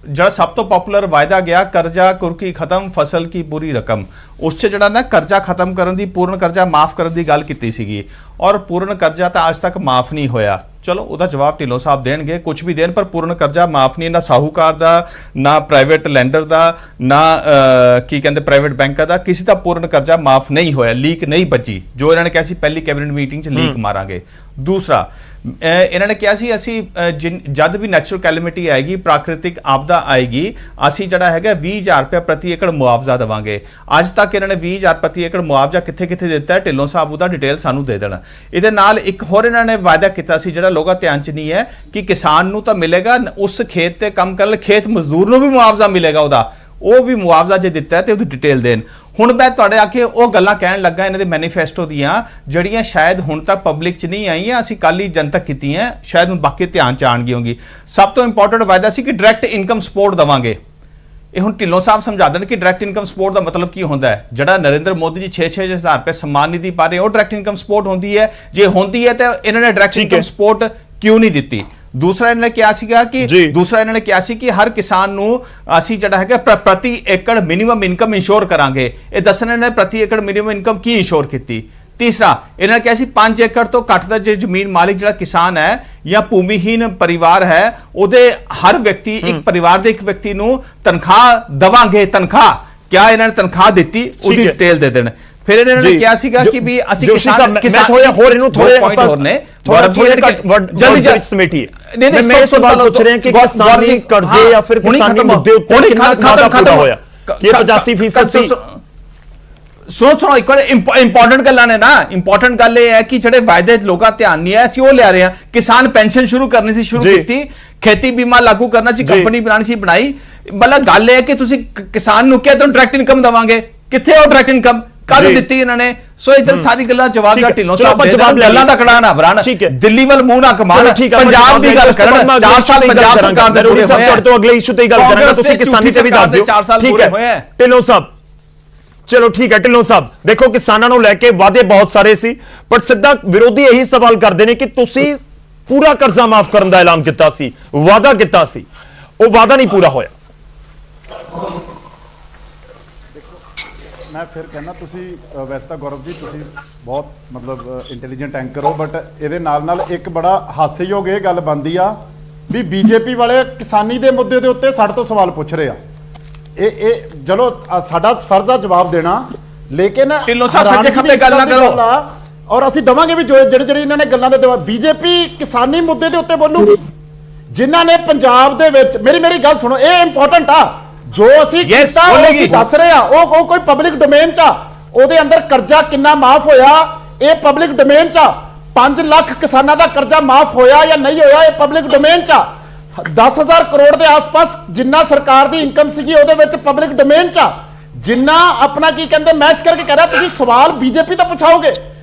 Speaker 6: ਜਿਹੜਾ ਸਭ ਤੋਂ ਪਪੂਲਰ ਵਾਅਦਾ ਗਿਆ, ਕਰਜ਼ਾ ਕੁਰਕੀ ਖਤਮ, ਫਸਲ ਕੀ ਪੂਰੀ ਰਕਮ, ਉਸ 'ਚ ਜਿਹੜਾ ਨਾ ਕਰਜ਼ਾ ਖਤਮ ਕਰਨ ਦੀ, ਪੂਰਨ ਕਰਜ਼ਾ ਮਾਫ ਕਰਨ ਦੀ ਗੱਲ ਕੀਤੀ ਸੀਗੀ, ਔਰ ਪੂਰਨ ਕਰਜ਼ਾ ਤਾਂ ਅੱਜ ਤੱਕ ਮਾਫ ਨਹੀਂ ਹੋਇਆ। ਚਲੋ ਉਹਦਾ ਜਵਾਬ ਢਿੱਲੋਂ ਸਾਹਿਬ ਦੇਣਗੇ, ਕੁਝ ਵੀ ਦੇਣ, ਪਰ ਪੂਰਨ ਕਰਜ਼ਾ ਮਾਫ ਨਹੀਂ, ਨਾ ਸਾਹੂਕਾਰ ਦਾ, ਨਾ ਪ੍ਰਾਈਵੇਟ ਲੈਂਡਰ ਦਾ, ਨਾ ਕੀ ਕਹਿੰਦੇ ਪ੍ਰਾਈਵੇਟ ਬੈਂਕਾਂ ਦਾ, ਕਿਸੇ ਦਾ ਪੂਰਨ ਕਰਜ਼ਾ ਮਾਫ ਨਹੀਂ ਹੋਇਆ, ਲੀਕ ਨਹੀਂ ਬਚੀ, ਜੋ ਇਹਨਾਂ ਨੇ ਕਿਹਾ ਸੀ ਪਹਿਲੀ ਕੈਬਨਿਟ ਮੀਟਿੰਗ 'ਚ ਲੀਕ ਮਾਰਾਂਗੇ। ਦੂਸਰਾ, ਇਹਨਾਂ ਨੇ ਕਿਹਾ ਸੀ ਅਸੀਂ ਜਦ ਵੀ ਨੈਚੁਰਲ ਕੈਲੈਮਿਟੀ ਆਏਗੀ, ਪ੍ਰਾਕ੍ਰਿਤਿਕ ਆਪਦਾ ਆਏਗੀ, ਅਸੀਂ ਜਿਹੜਾ ਹੈਗਾ 20,000 ਰੁਪਏ ਪ੍ਰਤੀ ਏਕੜ ਮੁਆਵਜ਼ਾ ਦੇਵਾਂਗੇ। ਅੱਜ ਤੱਕ ਇਹਨਾਂ ਨੇ 20,000 ਪ੍ਰਤੀ ਏਕੜ ਮੁਆਵਜ਼ਾ ਕਿੱਥੇ ਕਿੱਥੇ ਦਿੱਤਾ ਹੈ, ਢਿੱਲੋਂ ਸਾਹਿਬ ਉਹਦਾ ਡਿਟੇਲ ਸਾਨੂੰ ਦੇ ਦੇਣਾ। ਇਹਦੇ ਨਾਲ ਇੱਕ ਹੋਰ ਇਹਨਾਂ ਨੇ ਵਾਅਦਾ ਕੀਤਾ ਸੀ ਜਿਹੜਾ ਲੋਕਾਂ ਧਿਆਨ 'ਚ ਨਹੀਂ ਹੈ ਕਿ ਕਿਸਾਨ ਨੂੰ ਤਾਂ ਮਿਲੇਗਾ, ਉਸ ਖੇਤ ਤੇ ਕੰਮ ਕਰਨ ਵਾਲੇ ਖੇਤ ਮਜ਼ਦੂਰ ਨੂੰ ਵੀ ਮੁਆਵਜ਼ਾ ਮਿਲੇਗਾ, ਉਹਦਾ ਉਹ ਵੀ ਮੁਆਵਜ਼ਾ ਜੇ ਦਿੱਤਾ ਹੈ ਤੇ ਉਹਦੀ ਡਿਟੇਲ ਦੇਣ। ਹੁਣ ਮੈਂ ਤੁਹਾਡੇ ਆ ਕੇ ਉਹ ਗੱਲਾਂ ਕਹਿਣ ਲੱਗਾ ਇਹਨਾਂ ਦੇ ਮੈਨੀਫੈਸਟੋ ਦੀਆਂ ਜਿਹੜੀਆਂ ਸ਼ਾਇਦ ਹੁਣ ਤੱਕ ਪਬਲਿਕ 'ਚ ਨਹੀਂ ਆਈਆਂ, ਅਸੀਂ ਕੱਲ ਹੀ ਜਨਤਕ ਕੀਤੀਆਂ, ਸ਼ਾਇਦ ਹੁਣ ਬਾਕੀ ਧਿਆਨ 'ਚ ਆਣਗੀ ਹੋਗੀ। ਸਭ ਤੋਂ ਇੰਪੋਰਟੈਂਟ ਵਾਅਦਾ ਸੀ ਕਿ ਡਾਇਰੈਕਟ ਇਨਕਮ ਸਪੋਰਟ ਦੇਵਾਂਗੇ। ਇਹ ਹੁਣ ਢਿੱਲੋਂ ਸਾਹਿਬ ਸਮਝਾ ਦੇਣ ਕਿ ਡਾਇਰੈਕਟ ਇਨਕਮ ਸਪੋਰਟ ਦਾ ਮਤਲਬ ਕੀ ਹੁੰਦਾ ਹੈ। ਜਿਹੜਾ ਨਰਿੰਦਰ ਮੋਦੀ ਜੀ 6-6 ਹਜ਼ਾਰ ਰੁਪਏ ਸਨਮਾਨ ਨਿਧੀ ਪਾ ਰਹੇ, ਉਹ ਡਾਇਰੈਕਟ ਇਨਕਮ ਸਪੋਰਟ ਹੁੰਦੀ ਹੈ। ਜੇ ਹੁੰਦੀ ਹੈ ਤਾਂ ਇਹਨਾਂ ਨੇ ਡਾਇਰੈਕਟ ਇਨਕਮ ਸਪੋਰਟ ਕਿਉਂ ਨਹੀਂ ਦਿੱਤੀ। ਦੂਸਰਾ ਇਹਨਾਂ ਨੇ ਕਿਹਾ ਸੀਗਾ ਕਿ ਹਰ ਕਿਸਾਨ ਨੂੰ ਅਸੀਂ ਜਿਹੜਾ ਹੈਗਾ ਪ੍ਰਤੀ ਏਕੜ ਮਿਨੀਮਮ ਇਨਕਮ ਇੰਸ਼ੋਰ ਕਰਾਂਗੇ। ਇਹ ਦੱਸਣਾ ਨੇ ਪ੍ਰਤੀ ਏਕੜ ਮਿਨੀਮਮ ਇਨਕਮ ਕੀ ਇੰਸ਼ੋਰ ਕੀਤੀ। ਤੀਸਰਾ ਇਹਨਾਂ ਨੇ ਕਿਹਾ ਸੀ 5 ਏਕੜ ਤੋਂ ਘੱਟ ਦਾ ਜੇ ਜ਼ਮੀਨ ਮਾਲਿਕ ਜਿਹੜਾ ਕਿਸਾਨ ਹੈ ਜਾਂ ਭੂਮੀਹੀਨ ਪਰਿਵਾਰ ਹੈ, ਉਹਦੇ ਹਰ ਵਿਅਕਤੀ ਇੱਕ ਪਰਿਵਾਰ ਦੇ ਇੱਕ ਵਿਅਕਤੀ ਨੂੰ ਤਨਖਾਹ ਦਵਾਂਗੇ। ਤਨਖਾਹ ਕਿਆ ਇਹਨਾਂ ਨੇ ਤਨਖਾਹ ਦਿੱਤੀ, ਉਹਦੀ ਡਿਟੇਲ ਦੇ ਦੇਣ। ਫਿਰ ਇਹਨਾਂ ਨੇ ਕਿਹਾ ਸੀਗਾ ਕਿ ਵੀ ਅਸੀਂ ਕਿਸਾਨ
Speaker 1: ਥੋੜੇ ਹੋਰ ਇਹਨੂੰ ਥੋੜੇ
Speaker 6: ਪੁਆਇੰਟ ਹੋਰ ਨੇ
Speaker 1: ਜਲਦੀ ਸਮੇਟੀ ਨਹੀਂ ਮੈਂ ਸਵਾਲ ਪੁੱਛ ਰਿਹਾ ਕਿ ਕਿਸਾਨੀ ਕਰਜ਼ੇ ਜਾਂ ਫਿਰ ਕਿਸਾਨੀ ਮੁੱਦੇ ਉੱਤੇ ਕਿੰਨਾ ਖਤਮ ਹੋਇਆ ਕਿ 85% ਸੀ।
Speaker 6: ਸੁਣੋ ਇੱਕ ਇੰਪੋਰਟੈਂਟ ਗੱਲਾਂ ਨੇ ਨਾ। ਇੰਪੋਰਟੈਂਟ ਗੱਲ ਇਹ ਹੈ ਕਿ ਜਿਹੜੇ ਵਾਅਦੇ ਲੋਕਾਂ ਧਿਆਨ ਨਹੀਂ ਹੈ, ਅਸੀਂ ਉਹ ਲਿਆ ਰਹੇ ਹਾਂ। ਕਿਸਾਨ ਪੈਨਸ਼ਨ ਸ਼ੁਰੂ ਕਰਨੀ ਸੀ, ਸ਼ੁਰੂ ਕੀਤੀ। ਖੇਤੀ ਬੀਮਾ ਲਾਗੂ ਕਰਨਾ ਸੀ, ਕੰਪਨੀ ਬਣਾਉਣੀ ਸੀ, ਬਣਾਈ। ਮਤਲਬ ਗੱਲ ਇਹ ਹੈ ਕਿ ਤੁਸੀਂ ਕਿਸਾਨ ਨੂੰ ਕਿਹਾ ਤੁਹਾਨੂੰ ਡਾਇਰੈਕਟ ਇਨਕਮ ਦੇਵਾਂਗੇ, ਕਿੱਥੇ ਉਹ ਡਾਇਰੈਕਟ ਇਨਕਮ ਕਦ ਦਿੱਤੀ ਇਹਨਾਂ ਨੇ। ਸੋ ਇਧਰ ਸਾਰੀ ਗੱਲਾਂ ਜਵਾਬ ਦਾ ਢਿੱਲੋਂ ਸਾਹਿਬ ਜਵਾਬ ਗੱਲਾਂ ਦਾ ਕੜਾ ਨਾ ਭਰਾਣ, ਦਿੱਲੀ ਵੱਲ ਮੂੰਹ ਨਾ ਕਮਾਣ, ਪੰਜਾਬ ਦੀ ਗੱਲ ਕਰਨ। 4 ਸਾਲ ਪੰਜਾਬ ਸਰਕਾਰ ਦੇ ਪੂਰੇ ਹੋਏ ਆ।
Speaker 1: ਤੋਂ ਅਗਲੇ ਇਸ਼ੂ ਤੇ ਹੀ ਗੱਲ ਕਰਾਂਗੇ, ਤੁਸੀਂ ਕਿਸਾਨੀ ਤੇ ਵੀ ਦੱਸ ਦਿਓ।
Speaker 6: 4 ਸਾਲ ਪੂਰੇ ਹੋਏ ਆ
Speaker 1: ਢਿੱਲੋਂ ਸਾਹਿਬ। ਚਲੋ ਠੀਕ ਹੈ ਢਿੱਲੋਂ ਸਾਹਿਬ, ਦੇਖੋ ਕਿਸਾਨਾਂ ਨੂੰ ਲੈ ਕੇ ਵਾਅਦੇ ਬਹੁਤ ਸਾਰੇ ਸੀ, ਪਰ ਸਿੱਧਾ ਵਿਰੋਧੀ ਇਹੀ ਸਵਾਲ ਕਰਦੇ ਨੇ ਕਿ ਤੁਸੀਂ ਪੂਰਾ ਕਰਜ਼ਾ ਮਾਫ ਕਰਨ ਦਾ ਐਲਾਨ ਕੀਤਾ ਸੀ, ਵਾਅਦਾ ਕੀਤਾ ਸੀ, ਉਹ ਵਾਅਦਾ ਨਹੀਂ ਪੂਰਾ ਹੋਇਆ।
Speaker 7: ਮੈਂ ਫਿਰ ਕਹਿੰਦਾ ਤੁਸੀਂ ਵੈਸੇ ਤਾਂ ਗੌਰਵ ਜੀ ਤੁਸੀਂ ਬਹੁਤ ਮਤਲਬ ਇੰਟੈਲੀਜੈਂਟ ਐਂਕਰ ਹੋ, ਬਟ ਇਹਦੇ ਨਾਲ ਇੱਕ ਬੜਾ ਹਾਸੇਯੋਗ ਇਹ ਗੱਲ ਬਣਦੀ ਆ ਵੀ ਬੀਜੇਪੀ ਵਾਲੇ ਕਿਸਾਨੀ ਦੇ ਮੁੱਦੇ ਦੇ ਉੱਤੇ ਸਾਡੇ ਤੋਂ ਸਵਾਲ ਪੁੱਛ ਰਹੇ ਆ। ਇਹ ਚਲੋ ਸਾਡਾ ਫਰਜ਼ ਆ ਜਵਾਬ ਦੇਣਾ, ਲੇਕਿਨ
Speaker 6: ਢਿੱਲੋਂ ਸਾਹਿਬ ਸੱਜੇ ਖੱਬੇ ਗੱਲ ਨਾ ਕਰੋ
Speaker 7: ਔਰ ਅਸੀਂ ਦਵਾਂਗੇ ਵੀ ਜਿਹੜੇ ਇਹਨਾਂ ਨੇ ਗੱਲਾਂ ਦੇ ਬੀਜੇਪੀ ਕਿਸਾਨੀ ਮੁੱਦੇ ਦੇ ਉੱਤੇ ਬੋਲੂਗੀ। ਜਿਨ੍ਹਾਂ ਨੇ ਪੰਜਾਬ ਦੇ ਵਿੱਚ ਮੇਰੀ ਗੱਲ ਸੁਣੋ, ਇਹ ਇੰਪੋਰਟੈਂਟ ਆ ਜੋ ਅਸੀਂ ਕੀਤਾ ਉਹ ਅਸੀਂ ਦੱਸ ਰਹੇ ਆ। ਉਹ ਕੋਈ ਪਬਲਿਕ ਡੋਮੇਨ ਚ ਆ, ਉਹਦੇ ਅੰਦਰ ਕਰਜ਼ਾ ਕਿੰਨਾ ਮਾਫ ਹੋਇਆ ਇਹ ਪਬਲਿਕ ਡੋਮੇਨ ਚ ਆ। 5 ਲੱਖ ਕਿਸਾਨਾਂ ਦਾ ਕਰਜ਼ਾ ਮਾਫ ਹੋਇਆ ਜਾਂ ਨਹੀਂ ਹੋਇਆ ਇਹ ਪਬਲਿਕ ਡੋਮੇਨ ਚ ਆ। 10,000 ਕਰੋੜ ਦੇ ਆਸ-ਪਾਸ ਜਿੰਨਾ ਸਰਕਾਰ ਦੀ ਇਨਕਮ ਸੀਗੀ ਉਹਦੇ ਵਿੱਚ ਪਬਲਿਕ ਡੋਮੇਨ ਚ ਆ। ਜਿੰਨਾ ਆਪਣਾ ਕੀ ਕਹਿੰਦੇ ਮੈਂ ਇਸ ਕਰਕੇ ਕਹਿ ਰਿਹਾ, ਤੁਸੀਂ ਸਵਾਲ ਬੀਜੇਪੀ ਤੋਂ ਪੁੱਛਾਓਗੇ।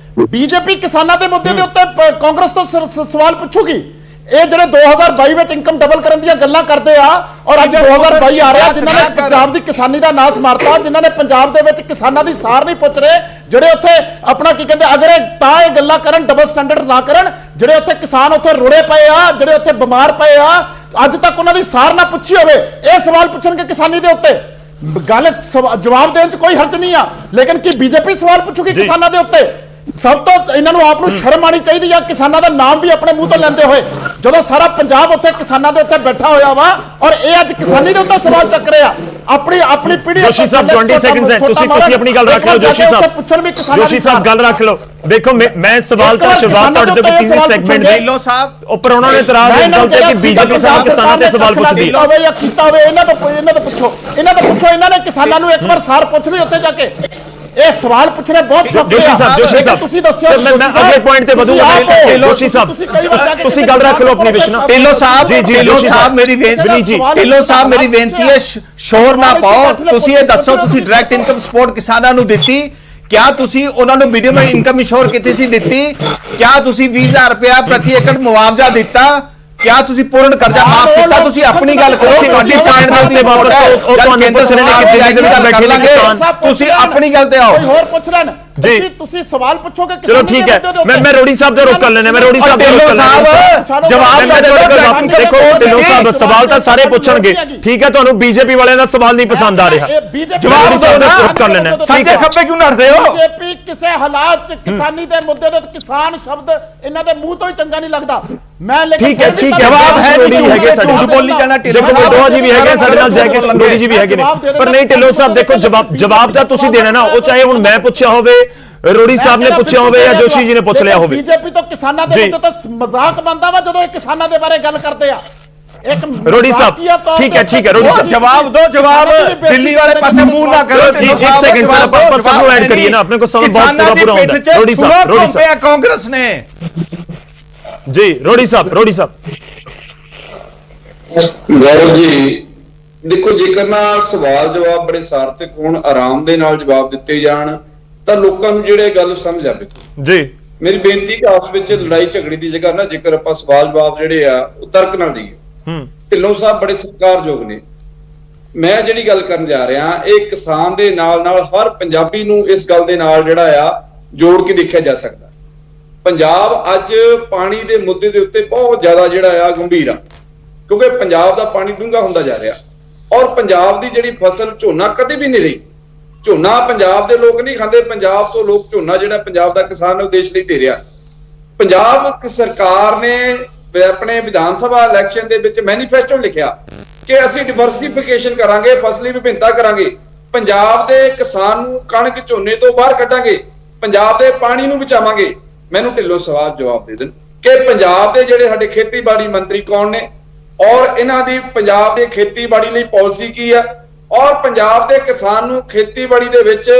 Speaker 7: ਬੀਜੇਪੀ ਕਿਸਾਨਾਂ ਦੇ ਮੁੱਦੇ ਦੇ ਉੱਤੇ ਕਾਂਗਰਸ ਤੋਂ ਸਵਾਲ ਪੁੱਛੂਗੀ। ਇਹ ਜਿਹੜੇ 2022 ਵਿੱਚ ਇਨਕਮ ਡਬਲ ਕਰਨ ਦੀਆਂ ਗੱਲਾਂ ਕਰਦੇ ਆ ਔਰ ਅੱਜ 2022 ਆ ਰਿਹਾ, ਜਿਨ੍ਹਾਂ ਨੇ ਪੰਜਾਬ ਦੀ ਕਿਸਾਨੀ ਦਾ ਨਾਸ ਮਾਰਤਾ, ਜਿਨ੍ਹਾਂ ਨੇ ਪੰਜਾਬ ਦੇ ਵਿੱਚ ਕਿਸਾਨਾਂ ਦੀ ਸਾਰ ਨਹੀਂ ਪੁੱਛ ਰਹੇ, ਜਿਹੜੇ ਉੱਥੇ ਆਪਣਾ ਕੀ ਕਹਿੰਦੇ ਅਗਰ ਇਹ ਗੱਲਾਂ ਕਰਨ ਡਬਲ ਸਟੈਂਡਰਡ ਨਾ ਕਰਨ, ਜਿਹੜੇ ਉੱਥੇ ਕਿਸਾਨ ਉੱਥੇ ਰੁੜੇ ਪਏ ਆ, ਜਿਹੜੇ ਉੱਥੇ ਬਿਮਾਰ ਪਏ ਆ, ਅੱਜ ਤੱਕ ਉਹਨਾਂ ਦੀ ਸਾਰ ਨਾ ਪੁੱਛੀ ਹੋਵੇ, ਇਹ ਸਵਾਲ ਪੁੱਛਣਗੇ ਕਿਸਾਨੀ ਦੇ ਉੱਤੇ। ਗੱਲ ਜਵਾਬ ਦੇਣ 'ਚ ਕੋਈ ਹਰਜ ਨਹੀਂ ਆ, ਲੇਕਿਨ ਕੀ ਬੀਜੇਪੀ ਸਵਾਲ ਪੁੱਛੂਗੀ ਕਿਸਾਨਾਂ ਦੇ ਉੱਤੇ? ਸਭ ਤੋਂ ਇਹਨਾਂ ਨੂੰ ਆਪ ਨੂੰ ਸ਼ਰਮ ਆਣੀ ਚਾਹੀਦੀ ਆ ਕਿਸਾਨਾਂ ਦਾ ਨਾਮ ਵੀ ਆਪਣੇ ਮੂੰਹ ਤੋਂ ਲੈਂਦੇ ਹੋਏ, ਜਦੋਂ ਸਾਰਾ ਪੰਜਾਬ ਉੱਥੇ ਕਿਸਾਨਾਂ ਦੇ ਉੱਤੇ ਬੈਠਾ ਹੋਇਆ ਵਾ ਔਰ ਇਹ ਅੱਜ ਕਿਸਾਨੀ ਦੇ ਉੱਤੇ ਸਵਾਲ ਚੱਕ ਰਹੇ ਆ। ਆਪਣੀ ਪੀੜ੍ਹੀ
Speaker 1: ਜੋਸ਼ੀ ਸਾਹਿਬ 20 ਸੈਕਿੰਡ ਹੈ, ਤੁਸੀਂ ਆਪਣੀ ਗੱਲ ਰੱਖ ਲਓ। ਜੋਸ਼ੀ ਸਾਹਿਬ ਗੱਲ ਰੱਖ ਲਓ। ਦੇਖੋ ਮੈਂ ਸਵਾਲ ਤਾਂ ਜਵਾਬ ਤੁਹਾਡੇ ਤੋਂ 30 ਸੈਗਮੈਂਟ ਦੇ
Speaker 6: ਢਿੱਲੋਂ ਸਾਹਿਬ
Speaker 1: ਉੱਪਰ ਉਹਨਾਂ ਨੇ ਇਤਰਾਜ਼ ਇਸ ਗੱਲ ਤੇ ਕਿ ਬੀਜੇਪੀ ਸਾਹਿਬ ਕਿਸਾਨਾਂ ਤੇ ਸਵਾਲ ਪੁੱਛਦੀ ਹੈ
Speaker 7: ਜਾਂ ਕੀਤਾ ਹੋਵੇ। ਇਹਨਾਂ ਤੋਂ ਪੁੱਛੋ ਇਹਨਾਂ ਨੇ ਕਿਸਾਨਾਂ ਨੂੰ ਇੱਕ ਵਾਰ ਸਾਰ ਪੁੱਛ ਲਈ ਉੱਥੇ ਜਾ ਕੇ। ਇਹ ਸਵਾਲ ਪੁੱਛਣੇ ਬਹੁਤ ਸੌਖੇ ਆ।
Speaker 1: ਜੋਸ਼ੀ ਸਾਹਿਬ
Speaker 7: ਤੁਸੀਂ ਦੱਸਿਓ।
Speaker 1: ਮੈਂ ਅਗਲੇ ਪੁਆਇੰਟ ਤੇ ਵਧੂੰਗਾ। ਜੋਸ਼ੀ ਸਾਹਿਬ ਤੁਸੀਂ ਗੱਲ ਰੱਖ ਲਓ ਆਪਣੇ ਵਿੱਚ ਨਾ।
Speaker 6: ਢਿੱਲੋਂ ਸਾਹਿਬ ਮੇਰੀ ਬੇਨਤੀ ਹੈ ਸ਼ੋਰ ਨਾ ਪਾਓ। ਤੁਸੀਂ ਇਹ ਦੱਸੋ ਤੁਸੀਂ ਡਾਇਰੈਕਟ ਇਨਕਮ ਸਪੋਰਟ ਕਿਸਾਨਾਂ ਨੂੰ ਦਿੱਤੀ? ਕਿਆ ਤੁਸੀਂ ਉਹਨਾਂ ਨੂੰ ਮਿਨੀਮਮ ਇਨਕਮ ਇੰਸ਼ੋਰ ਕੀਤੀ ਸੀ ਦਿੱਤੀ? ਕਿਆ ਤੁਸੀਂ 20,000 ਰੁਪਇਆ ਪ੍ਰਤੀ ਏਕੜ ਮੁਆਵਜ਼ਾ ਦਿੱਤਾ? ਕਿਆ ਤੁਸੀਂ ਪੂਰਨ ਕਰਜ਼ਾ ਮਾਫ ਕੀਤਾ? ਤੁਸੀਂ ਆਪਣੀ ਗੱਲ ਕਰੋ। ਤੁਹਾਡੀ ਚਾਈਨ ਗੱਲ ਤੇ ਵਾਪਸ ਉਹ ਤੁਹਾਨੂੰ ਕੇਂਦਰ ਸਰਕਾਰ ਨੇ ਕਿੱਥੇ ਆਈ ਜਿਹੜਾ ਬੈਠੇ ਨੇ ਤੁਸੀਂ ਆਪਣੀ ਗੱਲ ਤੇ ਆਓ।
Speaker 7: ਕੋਈ ਹੋਰ ਪੁੱਛ ਲੈਣ ਤੁਸੀਂ ਸਵਾਲ ਪੁੱਛੋਗੇ।
Speaker 1: ਚਲੋ ਠੀਕ ਹੈ, ਮੈਂ ਰੋੜੀ ਸਾਹਿਬ ਦੇ ਰੋਕ ਕਰ ਲੈਣਾ। ਮੈਂ ਰੋੜੀ ਸਾਹਿਬ ਦੇ ਰੋਕ ਕਰ ਲੈਣਾ। ਜਵਾਬ ਦੇਖੋ ਢਿੱਲੋਂ ਸਾਹਿਬ ਸਵਾਲ ਤਾਂ ਸਾਰੇ ਪੁੱਛਣਗੇ, ਠੀਕ ਹੈ। ਤੁਹਾਨੂੰ ਬੀਜੇਪੀ ਵਾਲਿਆਂ ਦਾ ਸਵਾਲ ਨਹੀਂ ਪਸੰਦ ਆ ਰਿਹਾ, ਜਵਾਬ ਦਿਓ ਨਾ। ਰੋਕ ਕਰ ਲੈਣਾ।
Speaker 6: ਸੱਜੇ ਖੱਬੇ ਕਿਉਂ ਲੜਦੇ ਹੋ?
Speaker 7: ਬੀਜੇਪੀ ਕਿਸੇ ਹਾਲਾਤ 'ਚ ਕਿਸਾਨੀ ਦੇ ਮੁੱਦੇ ਤੇ ਕਿਸਾਨ ਸ਼ਬਦ ਇਹਨਾਂ ਦੇ ਮੂੰਹ ਤੋਂ ਹੀ ਚੰਗਾ ਨਹੀਂ ਲੱਗਦਾ। ਮੈਂ
Speaker 1: ਠੀਕ ਹੈ
Speaker 6: ਜਵਾਬ ਹੈ ਨਹੀਂ ਹੈਗੇ ਸਾਡੇ।
Speaker 1: ਝੂਠ ਬੋਲੀ ਜਾਣਾ। ਦੇਖੋ ਮੋਦੋਹਾ ਜੀ ਵੀ ਹੈਗੇ ਸਾਡੇ ਨਾਲ, ਜੈ ਕੇ ਸੰਦੋੜੀ ਜੀ ਵੀ ਹੈਗੇ ਨੇ, ਪਰ ਨਹੀਂ ਢਿੱਲੋਂ ਸਾਹਿਬ ਦੇਖੋ ਜਵਾਬ ਤਾਂ ਤੁਸੀਂ ਦੇਣਾ ਨਾ। ਉਹ ਚਾਹੇ ਹੁਣ ਮੈਂ ਪੁੱਛਿਆ ਹੋਵੇ, ਰੋੜੀ ਸਾਹਿਬ ਨੇ ਪੁੱਛਿਆ ਹੋਵੇ ਜਾਂ ਜੋਸ਼ੀ ਜੀ ਨੇ ਪੁੱਛ ਲਿਆ ਹੋਵੇ।
Speaker 7: ਬੀਜੇਪੀ ਤੋਂ ਕਿਸਾਨਾਂ ਦੇ ਮੁੱਦੇ ਤੇ ਮਜ਼ਾਕ ਬਣਦਾ ਵਾ ਜਦੋਂ ਇਹ ਕਿਸਾਨਾਂ ਦੇ ਬਾਰੇ ਗੱਲ ਕਰਦੇ ਆ। ਇੱਕ
Speaker 1: ਰੋੜੀ ਸਾਹਿਬ, ਠੀਕ ਹੈ ਰੋੜੀ ਸਾਹਿਬ,
Speaker 6: ਜਵਾਬ ਦਿਓ, ਜਵਾਬ ਦਿੱਲੀ ਵਾਲੇ ਪਾਸੇ ਮੂੰਹ ਨਾ ਕਰੋ।
Speaker 1: ਇੱਕ ਸੈਕਿੰਡ ਸਰ, ਆਪਾਂ ਸਭ ਨੂੰ ਐਡ ਕਰੀਏ ਨਾ, ਆਪਣੇ ਕੋਲ ਸਮਾਂ ਬਹੁਤ ਪੂਰਾ ਹੁੰਦਾ ਹੈ। ਰੋੜੀ ਸਾਹਿਬ
Speaker 6: ਕਾਂਗਰਸ ਨੇ
Speaker 1: ਜੀ, ਰੋੜੀ ਸਾਹਿਬ
Speaker 4: ਗੌਰਵ ਜੀ ਦੇਖੋ, ਜੇਕਰ ਨਾ ਸਵਾਲ ਜਵਾਬ ਬੜੇ ਸਾਰਥਕ ਹੋਣ, ਆਰਾਮ ਦੇ ਨਾਲ ਜਵਾਬ ਦਿੱਤੇ ਜਾਣ ਤਾਂ ਲੋਕਾਂ ਨੂੰ ਜਿਹੜੇ ਗੱਲ ਸਮਝ ਆਵੇ
Speaker 1: ਜੀ।
Speaker 4: ਮੇਰੀ ਬੇਨਤੀ ਕਿ ਆਪਸ ਵਿੱਚ ਲੜਾਈ ਝਗੜੇ ਦੀ ਜਗ੍ਹਾ ਨਾ ਜੇਕਰ ਆਪਾਂ ਸਵਾਲ ਜਵਾਬ ਜਿਹੜੇ ਆ ਉਹ ਤਰਕ ਨਾਲ ਦਈਏ। ਢਿੱਲੋਂ ਸਾਹਿਬ ਬੜੇ ਸਤਿਕਾਰਯੋਗ ਨੇ। ਮੈਂ ਜਿਹੜੀ ਗੱਲ ਕਰਨ ਜਾ ਰਿਹਾ ਇਹ ਕਿਸਾਨ ਦੇ ਨਾਲ ਨਾਲ ਹਰ ਪੰਜਾਬੀ ਨੂੰ ਇਸ ਗੱਲ ਦੇ ਨਾਲ ਜਿਹੜਾ ਆ ਜੋੜ ਕੇ ਦੇਖਿਆ ਜਾ ਸਕਦਾ। ਪੰਜਾਬ ਅੱਜ ਪਾਣੀ ਦੇ ਮੁੱਦੇ ਦੇ ਉੱਤੇ ਬਹੁਤ ਜ਼ਿਆਦਾ ਜਿਹੜਾ ਆ ਗੰਭੀਰ ਆ, ਕਿਉਂਕਿ ਪੰਜਾਬ ਦਾ ਪਾਣੀ ਡੂੰਘਾ ਹੁੰਦਾ ਜਾ ਰਿਹਾ ਔਰ ਪੰਜਾਬ ਦੀ ਜਿਹੜੀ ਫਸਲ ਝੋਨਾ ਕਦੇ ਵੀ ਨਹੀਂ ਰਹੀ। ਝੋਨਾ ਪੰਜਾਬ ਦੇ ਲੋਕ ਨਹੀਂ ਖਾਂਦੇ, ਪੰਜਾਬ ਤੋਂ ਲੋਕ ਝੋਨਾ ਜਿਹੜਾ ਪੰਜਾਬ ਦਾ ਕਿਸਾਨ ਉਹ ਦੇਸ਼ ਲਈ ਦੇ ਰਿਹਾ। ਪੰਜਾਬ ਸਰਕਾਰ ਨੇ ਆਪਣੇ ਵਿਧਾਨ ਸਭਾ ਇਲੈਕਸ਼ਨ ਦੇ ਵਿੱਚ ਮੈਨੀਫੈਸਟੋ ਲਿਖਿਆ ਕਿ ਅਸੀਂ ਡਿਵਰਸਿਫਿਕੇਸ਼ਨ ਕਰਾਂਗੇ, ਫਸਲੀ ਵਿਭਿੰਨਤਾ ਕਰਾਂਗੇ, ਪੰਜਾਬ ਦੇ ਕਿਸਾਨ ਨੂੰ ਕਣਕ ਝੋਨੇ ਤੋਂ ਬਾਹਰ ਕੱਢਾਂਗੇ, ਪੰਜਾਬ ਦੇ ਪਾਣੀ ਨੂੰ ਬਚਾਵਾਂਗੇ। ਮੈਨੂੰ ਢਿੱਲੋਂ ਸਵਾਲ ਜਵਾਬ ਦੇ ਦੇਣ ਕਿ ਪੰਜਾਬ ਦੇ ਜਿਹੜੇ ਸਾਡੇ ਖੇਤੀਬਾੜੀ ਮੰਤਰੀ ਕੌਣ ਨੇ ਔਰ ਇਹਨਾਂ ਦੀ ਪੰਜਾਬ ਦੇ ਖੇਤੀਬਾੜੀ ਲਈ ਪਾਲਿਸੀ ਕੀ ਆ ਔਰ ਪੰਜਾਬ ਦੇ ਕਿਸਾਨ ਨੂੰ ਖੇਤੀਬਾੜੀ ਦੇ ਵਿੱਚ